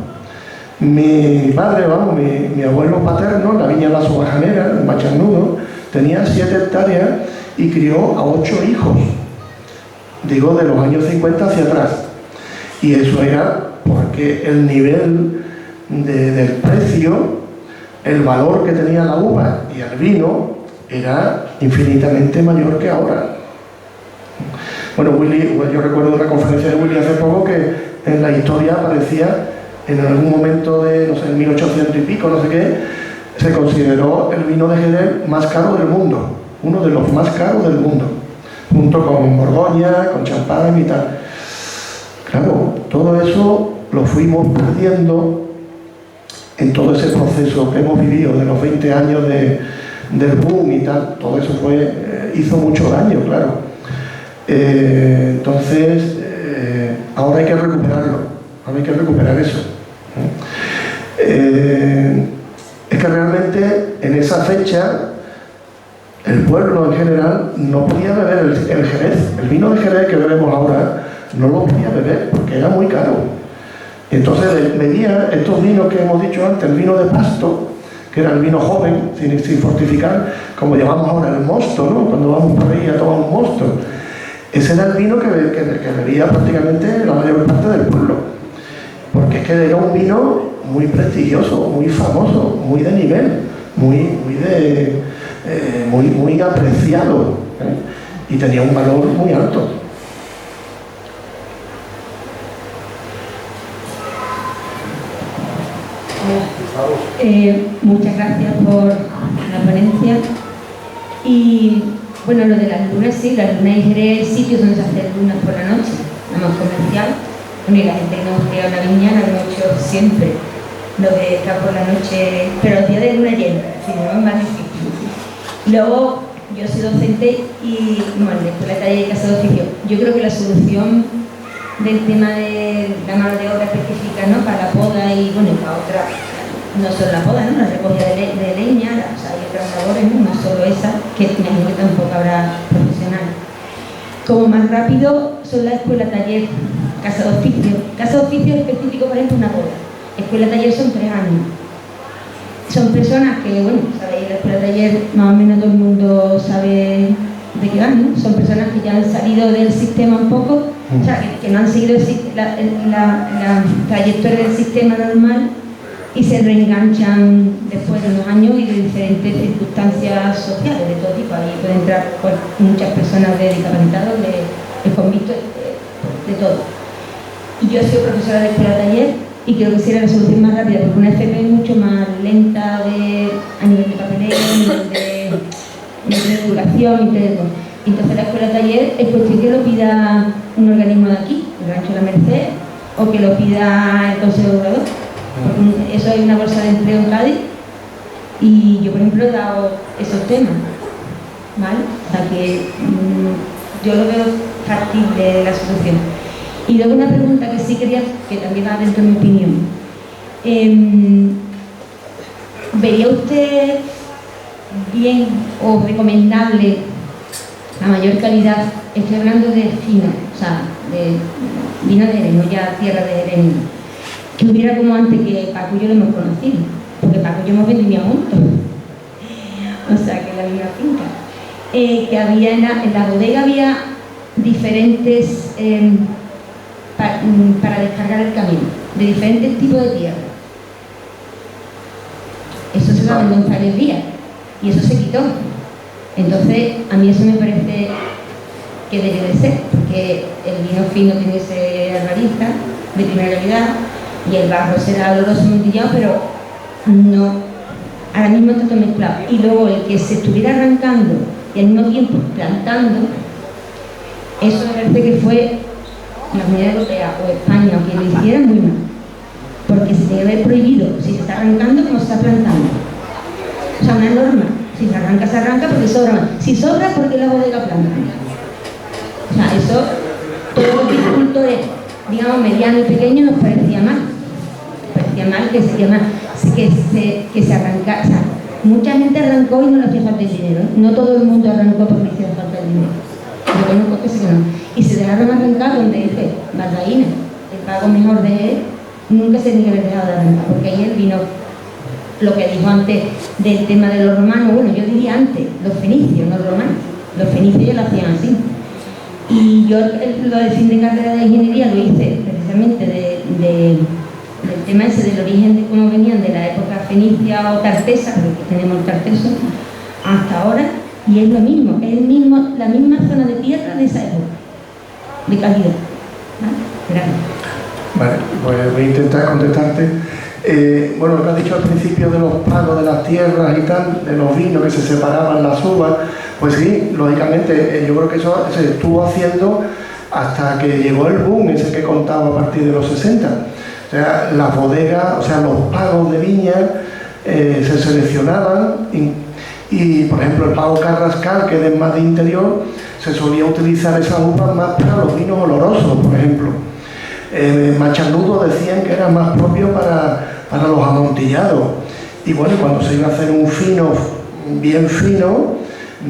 Mi padre, vamos, mi abuelo paterno, en la viña La Sobajanera, en Macharnudo, tenía 7 hectáreas y crió a 8 hijos, digo, de los años 50 hacia atrás. Y eso era porque el nivel del precio, el valor que tenía la uva y el vino era infinitamente mayor que ahora. Bueno, Willy, yo recuerdo una conferencia de Willy hace poco que en la historia aparecía en algún momento de, no sé, en 1800 y pico, no sé qué, se consideró el vino de Jerez más caro del mundo, uno de los más caros del mundo, junto con Borgoña, con champán y tal. Claro, todo eso lo fuimos perdiendo en todo ese proceso que hemos vivido de los 20 años del boom y tal. Todo eso hizo mucho daño, claro. Entonces, ahora hay que recuperarlo, ahora hay que recuperar eso. Es que realmente en esa fecha el pueblo en general no podía beber el Jerez, el vino de Jerez que bebemos ahora, no lo podía beber porque era muy caro. Entonces bebía estos vinos que hemos dicho antes, el vino de pasto, que era el vino joven, sin fortificar, como llamamos ahora el mosto, ¿no? Cuando vamos por ahí a tomar un mosto. Ese era el vino que bebía prácticamente la mayor parte del pueblo, porque es que era un vino muy prestigioso, muy famoso, muy de nivel, muy apreciado, ¿eh? Y tenía un valor muy alto. Muchas gracias por la ponencia. Y bueno, lo de las lunas, sí, las lunas y Jerez, sitios donde se hacen lunas por la noche, la más comercial. Bueno, y la gente que nos crea una viña la hemos hecho siempre, lo de estar por la noche, pero los días de luna llena, si no es más difícil. Luego, yo soy docente y, bueno, en la escuela de taller y casa de oficio, yo creo que la solución del tema de la mano de obra específica, ¿no?, para la poda y, bueno, y para otra, no solo la poda, ¿no?, la recogida de leña, o sea, hay otras labores, no solo esa, que me imagino que tampoco habrá profesionales. Como más rápido son la escuela taller, casa de oficio. Casa de oficio específico, por ejemplo, una boda. Escuela taller son 3 años. Son personas que, bueno, sabéis, la escuela taller más o menos todo el mundo sabe de qué van, ¿no? Son personas que ya han salido del sistema un poco, o sea, que no han seguido la trayectoria del sistema normal y se reenganchan después de unos años y de diferentes circunstancias sociales de todo tipo. Ahí pueden entrar pues, muchas personas de discapacitados, de convictos, de todo. Y yo he sido profesora de escuela taller y creo que sería la solución más rápida, porque una FP es mucho más lenta a nivel de papeleo, a nivel de divulgación y todo. Entonces la escuela taller es cuestión que lo pida un organismo de aquí, el Rancho de la Merced, o que lo pida el Consejo Regulador. Eso hay una bolsa de empleo en Cádiz y yo, por ejemplo, he dado esos temas, ¿vale? O sea que yo lo veo factible la solución. Y luego una pregunta que sí quería, que también va dentro de mi opinión. ¿Vería usted bien o recomendable la mayor calidad? Estoy hablando de fino, o sea, de vino de Jerez, no ya tierra de Jerez, que hubiera como antes, que Paco y yo lo hemos conocido, porque Paco y yo hemos vendido juntos, o sea, que en la misma finca. Que había en la bodega había diferentes para descargar el camino, de diferentes tipos de tierra. Eso se daba en González Díaz y eso se quitó. Entonces, a mí eso me parece que debe de ser, porque el vino fino tiene que ser albarista, de primera calidad, y el barro será oloroso montillado, pero no, ahora mismo está todo mezclado. Y luego el que se estuviera arrancando y al mismo tiempo plantando, eso me parece que fue la Comunidad Europea o España, o quien lo hiciera, muy mal, porque se tiene que haber prohibido si se está arrancando como se está plantando. O sea, una norma, si se arranca porque sobra. Si sobra, porque la bodega planta. O sea, eso, todos los viticultores, digamos, medianos y pequeños, nos parecía mal que se arrancara, o sea, mucha gente arrancó y no le hacía falta el dinero. No todo el mundo arrancó porque le hacía falta el dinero. Yo conozco que sí que no. Y se dejaron arrancar donde dice Baldaína, el pago mejor de él, nunca se tiene que haber dejado de arrancar, porque ahí él vino, lo que dijo antes del tema de los romanos, bueno, yo diría antes, los fenicios, no los romanos. Los fenicios ya lo hacían así. Y yo lo de fin de carrera de ingeniería lo hice precisamente del tema ese del origen de cómo venían de la época fenicia o tartesa, porque tenemos el tarteso, hasta ahora, y es lo mismo, es la misma zona de tierra de esa época, de calidad. ¿Vale? Gracias. Vale, pues voy a intentar contestarte. Bueno, lo que has dicho al principio de los pagos de las tierras y tal, de los vinos que se separaban las uvas, pues sí, lógicamente yo creo que eso se estuvo haciendo hasta que llegó el boom ese que contaba a partir de los 60. O sea, las bodegas, o sea, los pagos de viña se seleccionaban y, por ejemplo, el pago Carrascal, que es más de interior, se solía utilizar esas uvas más para los vinos olorosos, por ejemplo. Machanudo decían que era más propio para los amontillados. Y bueno, cuando se iba a hacer un fino,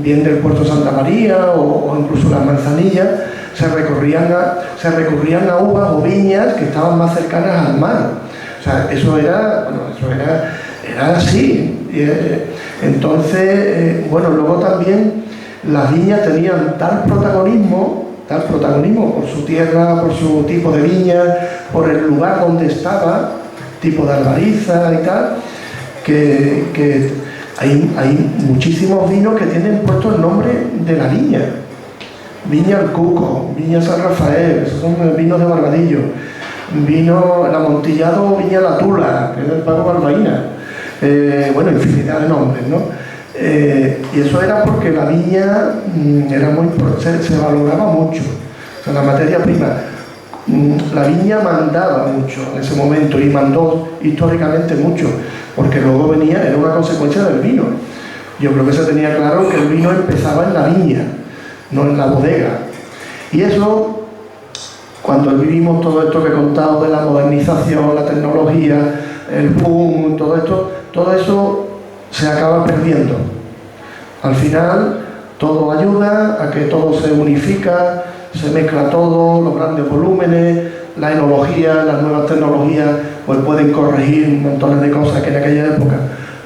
bien del Puerto Santa María o incluso las manzanillas, se recurrían a uvas o viñas que estaban más cercanas al mar. O sea, eso era así. Entonces, bueno, luego también las viñas tenían tal protagonismo por su tierra, por su tipo de viña, por el lugar donde estaba, tipo de albariza y tal, que hay muchísimos vinos que tienen puesto el nombre de la viña. Viña El Cuco, Viña San Rafael, esos son vinos de Barbadillo. Vino el amontillado Viña La Tula, que es del Paco Balbaína. Bueno, infinidad de nombres, ¿no? Y eso era porque la viña se valoraba mucho. O sea, la materia prima, la viña mandaba mucho en ese momento y mandó históricamente mucho, porque luego era una consecuencia del vino. Yo creo que se tenía claro que el vino empezaba en la viña, no en la bodega. Y eso, cuando vivimos todo esto que he contado de la modernización, la tecnología, el boom, todo eso se acaba perdiendo. Al final, todo ayuda a que todo se unifica, se mezcla todo, los grandes volúmenes, la enología, las nuevas tecnologías, pues pueden corregir montones de cosas que en aquella época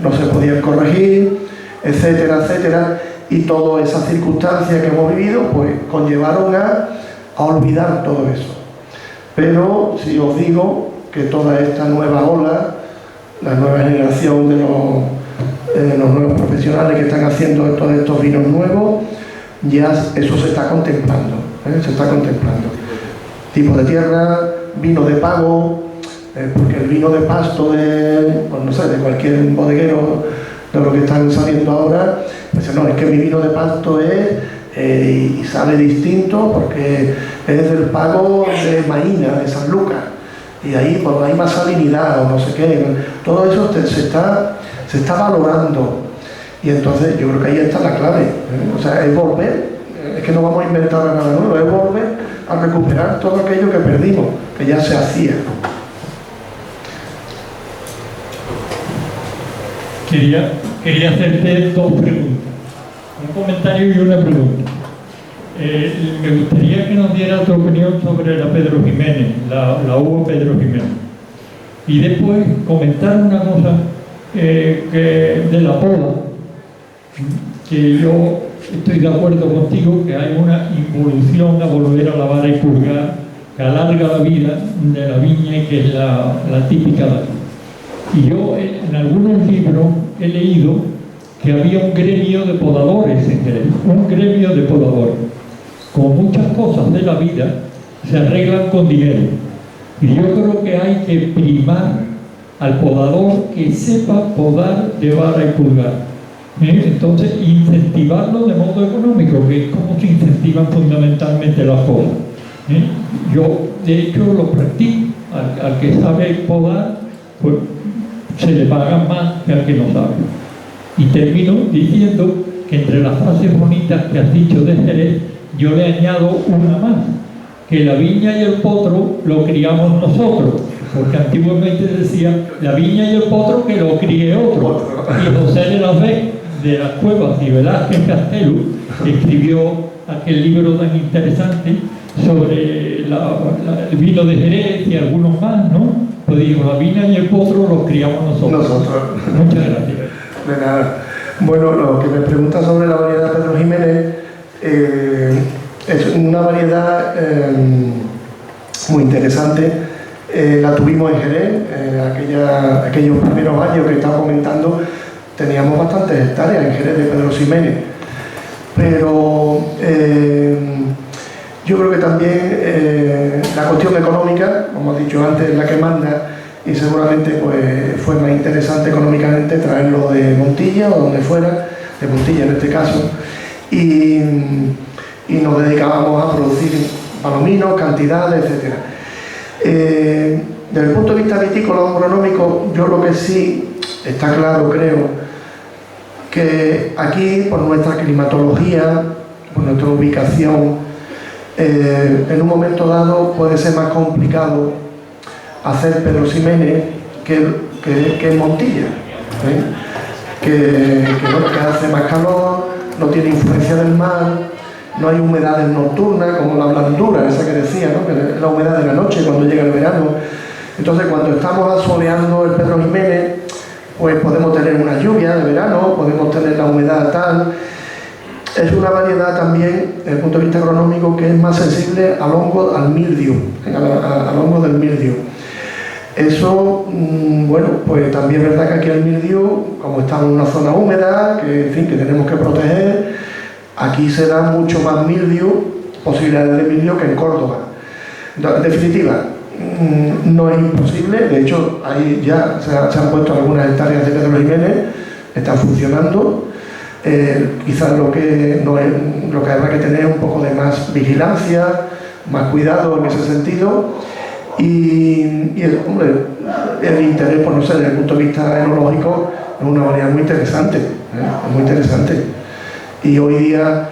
no se podían corregir, etcétera, etcétera. Y todas esas circunstancias que hemos vivido, pues conllevaron a olvidar todo eso. Pero si os digo que toda esta nueva ola, la nueva generación de los nuevos profesionales que están haciendo todos estos vinos nuevos, ya eso se está contemplando, se está contemplando. Tipo de tierra, vino de pago, porque el vino de pasto de cualquier bodeguero, de lo que están saliendo ahora, pues no, es que mi vino de pasto y sale distinto porque es del pago de Maína, de San Lucas, y ahí pues hay más salinidad o no sé qué. Todo eso se está valorando, y entonces yo creo que ahí está la clave, o sea, es volver, es que no vamos a inventar nada nuevo, es volver a recuperar todo aquello que perdimos, que ya se hacía. Quería hacerte dos preguntas, un comentario y una pregunta. Me gustaría que nos diera tu opinión sobre la Pedro Jiménez, la uva Pedro Jiménez. Y después comentar una cosa de la poda, que yo estoy de acuerdo contigo, que hay una involución a volver a lavar y purgar, que alarga la vida de la viña y que es la típica de aquí. Y yo en algunos libros he leído que había un gremio de podadores en Jerez, un gremio de podadores. Como muchas cosas de la vida, se arreglan con dinero. Y yo creo que hay que primar al podador que sepa podar de vara y pulgar. Entonces, incentivarlo de modo económico, que es como se incentivan fundamentalmente las podas. Yo, de hecho, lo practico. Al que sabe podar, pues se le paga más que al que no sabe. Y termino diciendo que entre las frases bonitas que has dicho de Jerez, yo le añado una más, que la viña y el potro lo criamos nosotros, porque antiguamente decía la viña y el potro que lo críe otro. Y José de la Ve, de las Cuevas y Velázquez Castelo, que escribió aquel libro tan interesante sobre el vino de Jerez y algunos más, ¿no? Pues digo, la viña y el potro los criamos nosotros. Muchas gracias. De nada. Bueno, lo que me pregunta sobre la variedad Pedro Jiménez, es una variedad muy interesante. La tuvimos en Jerez, aquellos primeros años que estaba comentando, teníamos bastantes hectáreas en Jerez de Pedro Ximénez, pero yo creo que también la cuestión económica, como he dicho antes, es la que manda, y seguramente pues fue más interesante económicamente traerlo de Montilla o donde fuera, de Montilla en este caso, y nos dedicábamos a producir palominos, cantidades, etc. Desde el punto de vista vitícola agronómico, yo lo que sí está claro, creo, que aquí, por nuestra climatología, por nuestra ubicación, en un momento dado puede ser más complicado hacer Pedro Ximénez que en Montilla, que hace más calor, no tiene influencia del mar, no hay humedades nocturnas como la blandura, esa que decía, ¿no? Que es la humedad de la noche cuando llega el verano. Entonces, cuando estamos asoleando el Pedro Ximénez, pues podemos tener una lluvia de verano, podemos tener la humedad tal. Es una variedad también, desde el punto de vista agronómico, que es más sensible al hongo, al mildio, al hongo del mildio. Eso, bueno, pues también es verdad que aquí el mildio, como estamos en una zona húmeda, que en fin, que tenemos que proteger, aquí se da mucho más mildio, posibilidades de mildio que en Córdoba. En definitiva, no es imposible, de hecho, ahí ya se han puesto algunas hectáreas de Pedro Ximénez, están funcionando. Quizás lo que habrá que tener un poco de más vigilancia, más cuidado en ese sentido, y el interés, pues no sé, desde el punto de vista enológico, es una variedad muy interesante, muy interesante. Y hoy día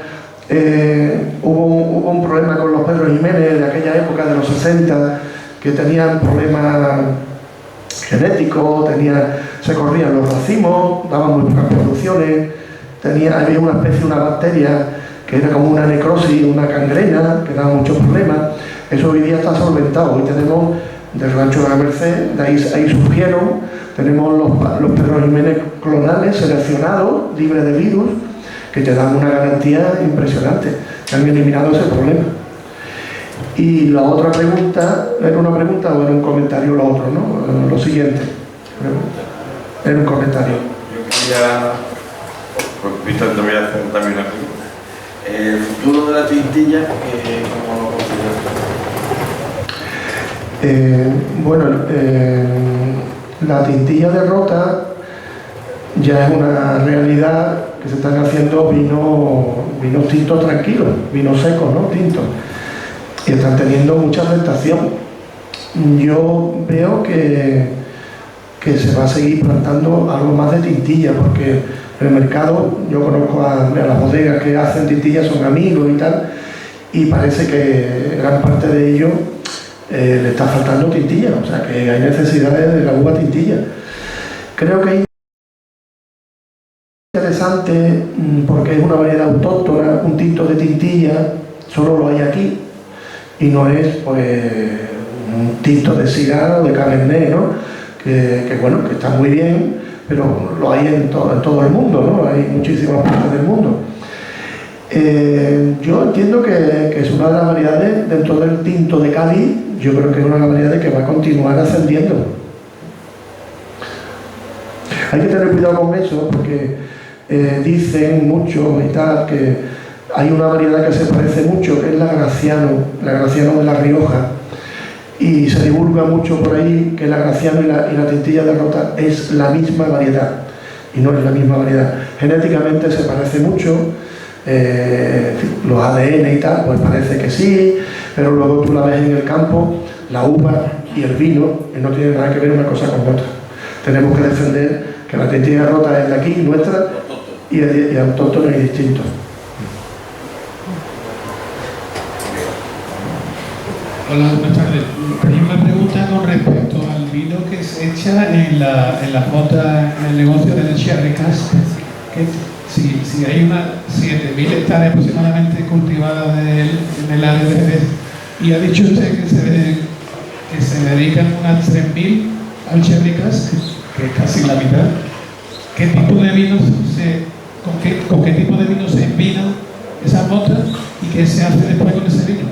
hubo un problema con los Pedro Ximénez de aquella época de los 60, que tenían problemas genéticos, se corrían los racimos, daban muy pocas producciones, había una especie, una bacteria que era como una necrosis, una gangrena, que daba muchos problemas. Eso hoy día está solventado. Hoy tenemos del rancho de la Merced, de ahí surgieron, tenemos los Pedro Ximénez clonales seleccionados, libres de virus, que te dan una garantía impresionante. Que han eliminado ese problema. Y la otra pregunta, ¿era una pregunta o era un comentario lo otro, no? Lo siguiente. Era un comentario. Yo quería, pues, Víctor, te voy a hacer también una pregunta. El futuro de la tintilla, ¿cómo lo consideras? Bueno, la tintilla de Rota ya es una realidad, que se están haciendo vinos tintos tranquilos, vinos secos, ¿no? Tintos. Y están teniendo mucha aceptación. Yo veo que se va a seguir plantando algo más de tintilla, porque en el mercado, yo conozco a las bodegas que hacen tintilla, son amigos y tal, y parece que gran parte de ellos le está faltando tintilla, o sea que hay necesidades de la uva tintilla. Creo que es interesante porque es una variedad autóctona, un tinto de tintilla, solo lo hay aquí, y no es pues un tinto de Syrah o de Cabernet, ¿no? que bueno, que está muy bien, pero lo hay en todo el mundo, ¿no? Hay muchísimas partes del mundo. Yo entiendo que es una de las variedades dentro del tinto de Cádiz. Yo creo que es una de las variedades que va a continuar ascendiendo. Hay que tener cuidado con eso porque dicen mucho y tal que hay una variedad que se parece mucho, que es la Graciano de La Rioja, y se divulga mucho por ahí que la Graciano y la tintilla de Rota es la misma variedad, y no es la misma variedad. Genéticamente se parece mucho, los ADN y tal, pues parece que sí, pero luego tú la ves en el campo, la uva y el vino, y no tiene nada que ver una cosa con otra. Tenemos que defender que la tintilla de Rota es de aquí, nuestra, y autóctona y distinto. Hola, buenas tardes. Hay una pregunta con respecto al vino que se echa en la flota, en el negocio del Sherry Cask. Si hay unas 7.000 hectáreas aproximadamente cultivadas en el área de Jerez, y ha dicho usted que se dedican unas 3.000 al Sherry Cask, que es casi la mitad. ¿Qué tipo de vinos con qué tipo de vino se envinan esas botas y qué se hace después con ese vino?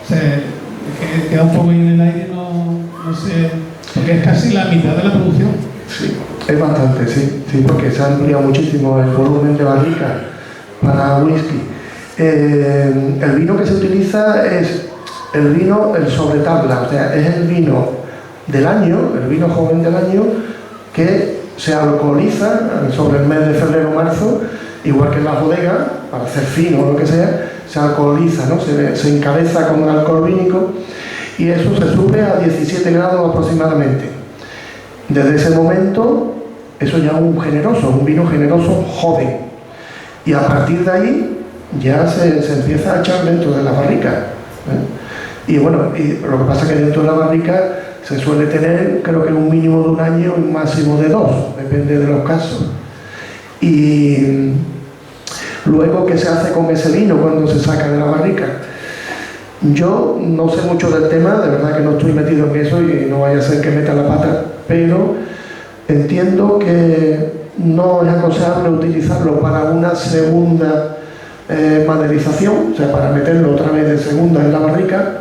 Que queda un poco ahí en el aire, no sé, porque es casi la mitad de la producción. Sí, es bastante, sí, porque se ha ampliado muchísimo el volumen de barricas para whisky. El vino que se utiliza es el vino, el sobre tabla, o sea, es el vino del año, el vino joven del año, que se alcoholiza sobre el mes de febrero o marzo, igual que en la bodega, para hacer fino o lo que sea, se alcoholiza, ¿no? Se encabeza con alcohol vínico y eso se sube a 17 grados aproximadamente. Desde ese momento, eso ya es un vino generoso joven. Y a partir de ahí ya se empieza a echar dentro de la barrica, ¿eh? Y bueno, y lo que pasa es que dentro de la barrica se suele tener, creo que un mínimo de 1 año y un máximo de 2, depende de los casos. Y luego, ¿qué se hace con ese vino cuando se saca de la barrica? Yo no sé mucho del tema, de verdad que no estoy metido en eso y no vaya a ser que meta la pata, pero entiendo que no es aconsejable utilizarlo para una segunda maderización, o sea, para meterlo otra vez de segunda en la barrica.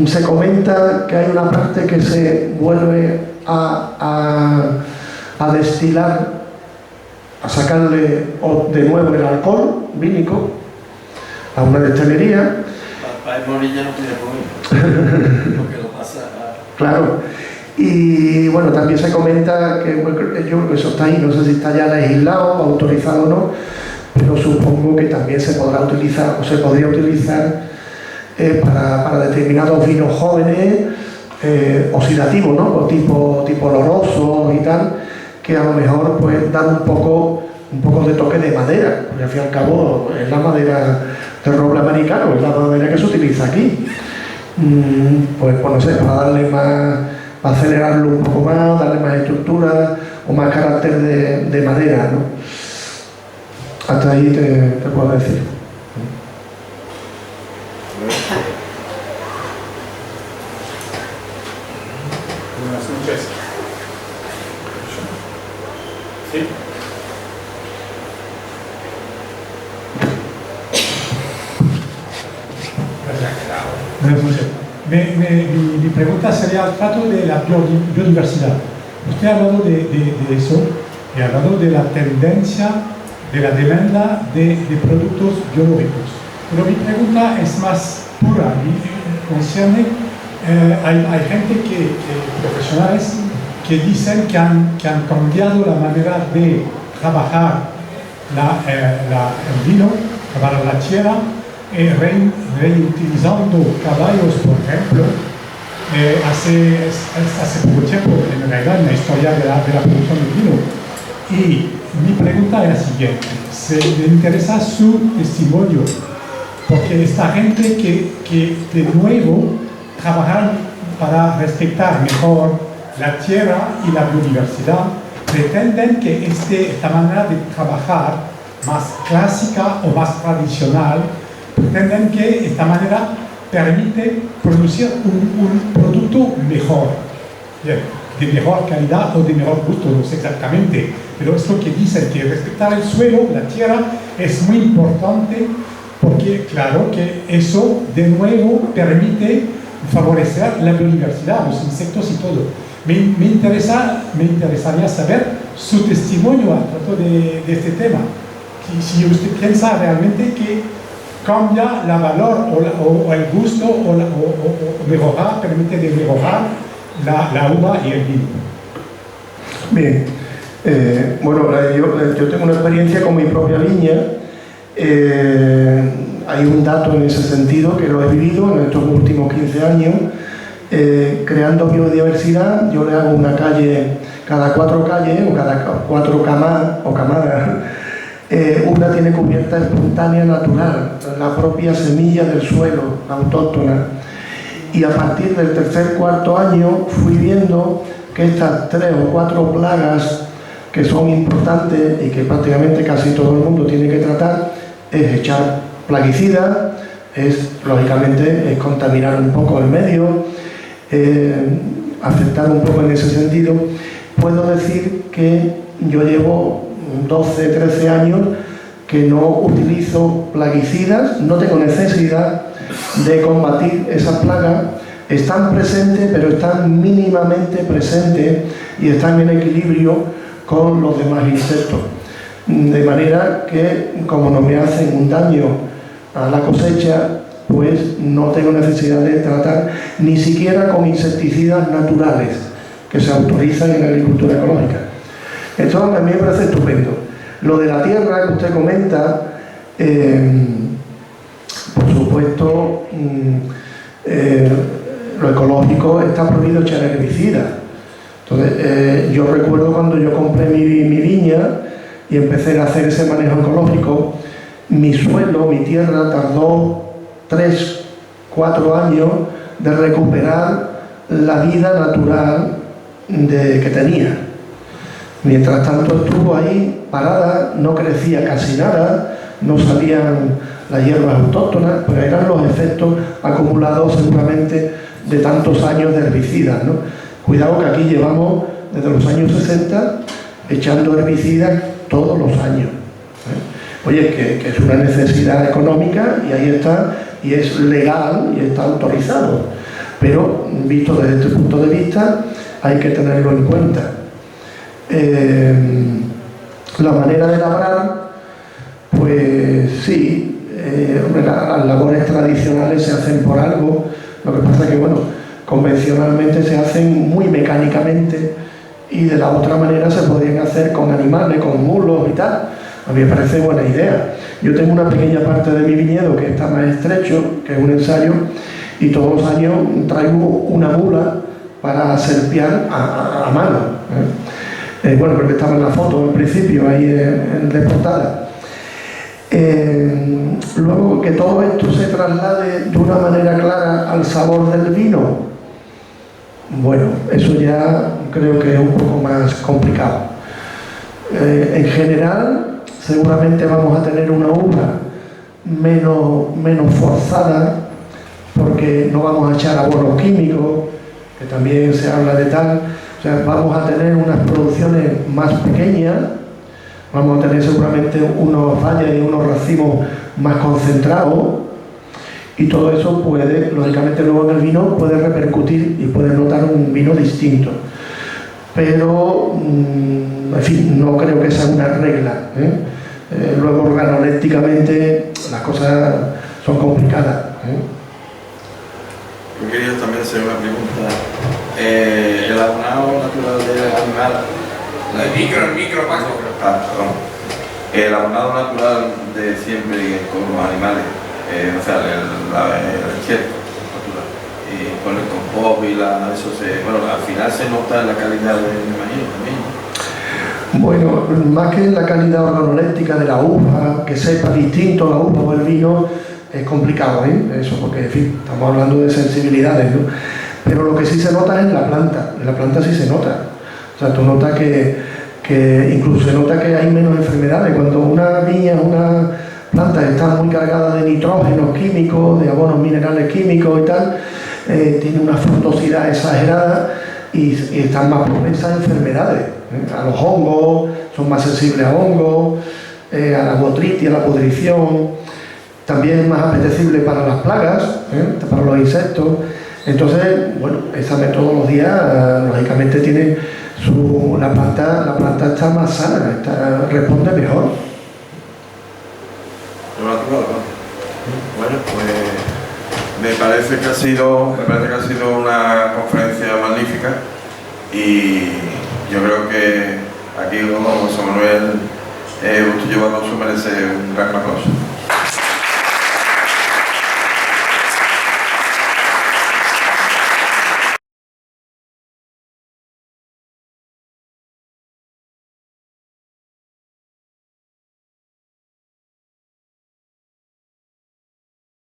Se comenta que hay una parte que se vuelve a destilar, a sacarle de nuevo el alcohol vínico a una destilería. Para el Morilla no tiene problema, porque lo pasa a... Claro. Y bueno, también se comenta que yo creo que eso está ahí, no sé si está ya legislado, autorizado o no, pero supongo que también se podrá utilizar o se podría utilizar para determinados vinos jóvenes oxidativos, ¿no? O tipo olorosos y tal, que a lo mejor pues dan un poco de toque de madera, porque al fin y al cabo es la madera del roble americano, es la madera que se utiliza aquí. Pues no sé, para darle más, para acelerarlo un poco más, darle más estructura o más carácter de madera, ¿no? Hasta ahí te puedo decir. Buenas noches. ¿Sí? Buenas noches. Mi pregunta sería al trato de la biodiversidad. Usted ha hablado de eso y ha hablado de la tendencia de la demanda de productos biológicos. Pero mi pregunta es más pura y concierne, hay gente profesionales que dicen que han cambiado la manera de trabajar el vino, trabajar la tierra, reutilizando caballos, por ejemplo, hace poco tiempo, en realidad, en la historia de la producción del vino. Y mi pregunta es la siguiente: me interesa su testimonio, porque esta gente que de nuevo trabajan para respetar mejor la tierra y la biodiversidad, pretenden que esta manera de trabajar más clásica o más tradicional, pretenden que esta manera permite producir un producto mejor, bien, de mejor calidad o de mejor gusto, no sé exactamente, pero es lo que dicen, que respetar el suelo, la tierra, es muy importante, porque claro que eso de nuevo permite favorecer la biodiversidad, los insectos y todo. Me interesaría saber su testimonio al trato de este tema. Si usted piensa realmente que cambia el valor o el gusto o mejorar, permite de mejorar la uva y el vino. Bien, bueno, yo tengo una experiencia con mi propia viña. Hay un dato en ese sentido que lo he vivido en estos últimos 15 años. Creando biodiversidad, yo le hago una calle, cada 4 calles o cada 4 camadas, una tiene cubierta espontánea natural, la propia semilla del suelo, autóctona. y a partir del tercer, cuarto año fui viendo que estas 3 o 4 plagas que son importantes y que prácticamente casi todo el mundo tiene que tratar es echar plaguicidas, lógicamente es contaminar un poco el medio, afectar un poco en ese sentido. Puedo decir que yo llevo 12, 13 años que no utilizo plaguicidas, no tengo necesidad de combatir esas plagas. Están presentes, pero están mínimamente presentes y están en equilibrio con los demás insectos. De manera que, como no me hacen un daño a la cosecha, pues no tengo necesidad de tratar ni siquiera con insecticidas naturales que se autorizan en la agricultura ecológica. Esto a mí me parece estupendo. Lo de la tierra que usted comenta, por supuesto, lo ecológico está prohibido echar herbicidas. Entonces, yo recuerdo cuando yo compré mi viña y empecé a hacer ese manejo ecológico, mi suelo, mi tierra, tardó 3, 4 años de recuperar la vida natural que tenía. Mientras tanto estuvo ahí parada, no crecía casi nada, no salían las hierbas autóctonas, pero eran los efectos acumulados seguramente de tantos años de herbicidas, ¿no? Cuidado que aquí llevamos desde los años 60 echando herbicidas todos los años, ¿eh? Oye, que es una necesidad económica y ahí está, y es legal y está autorizado, pero visto desde este punto de vista hay que tenerlo en cuenta. La manera de labrar, pues sí, las labores tradicionales se hacen por algo, lo que pasa es que, bueno, convencionalmente se hacen muy mecánicamente y de la otra manera se podrían hacer con animales, con mulos y tal. A mí me parece buena idea. Yo tengo una pequeña parte de mi viñedo que está más estrecho, que es un ensayo, y todos los años traigo una mula para serpiar a mano, ¿eh? Bueno, creo que estaba en la foto al principio, ahí de portada. Luego, que todo esto se traslade de una manera clara al sabor del vino, bueno, eso ya creo que es un poco más complicado. En general, seguramente vamos a tener una uva menos forzada, porque no vamos a echar abonos químicos, que también se habla de tal. O sea, vamos a tener unas producciones más pequeñas, vamos a tener seguramente unos valles y unos racimos más concentrados, y todo eso puede, lógicamente luego en el vino puede repercutir y puede notar un vino distinto. Pero, en fin, no creo que sea una regla, ¿eh? Luego organolépticamente las cosas son complicadas, ¿eh? Yo quería también hacer una pregunta. El abonado natural del animal. El micro, Paco. Perdón. El abonado natural de siempre con los animales, o sea, el estiércol natural. Y con el compost y eso bueno, al final se nota en la calidad del imagino también. Bueno, más que en la calidad organoléptica de la uva, que sepa distinto la uva o el vino, es complicado, ¿eh? Eso, porque en fin, estamos hablando de sensibilidades, ¿no? Pero lo que sí se nota es en la planta sí se nota. O sea, tú notas que incluso se nota que hay menos enfermedades. Cuando una viña, una planta está muy cargada de nitrógenos químicos, de abonos minerales químicos y tal, tiene una fructosidad exagerada y están más propensas a enfermedades, ¿eh? A los hongos, son más sensibles a hongos, a la botritis, a la pudrición. También es más apetecible para las plagas, para los insectos. Entonces, bueno, esa metodología lógicamente tiene la planta está más sana, responde mejor. Bueno, pues me parece que ha sido una conferencia magnífica y yo creo que aquí como José Manuel Bustillo Barroso merece un gran aplauso.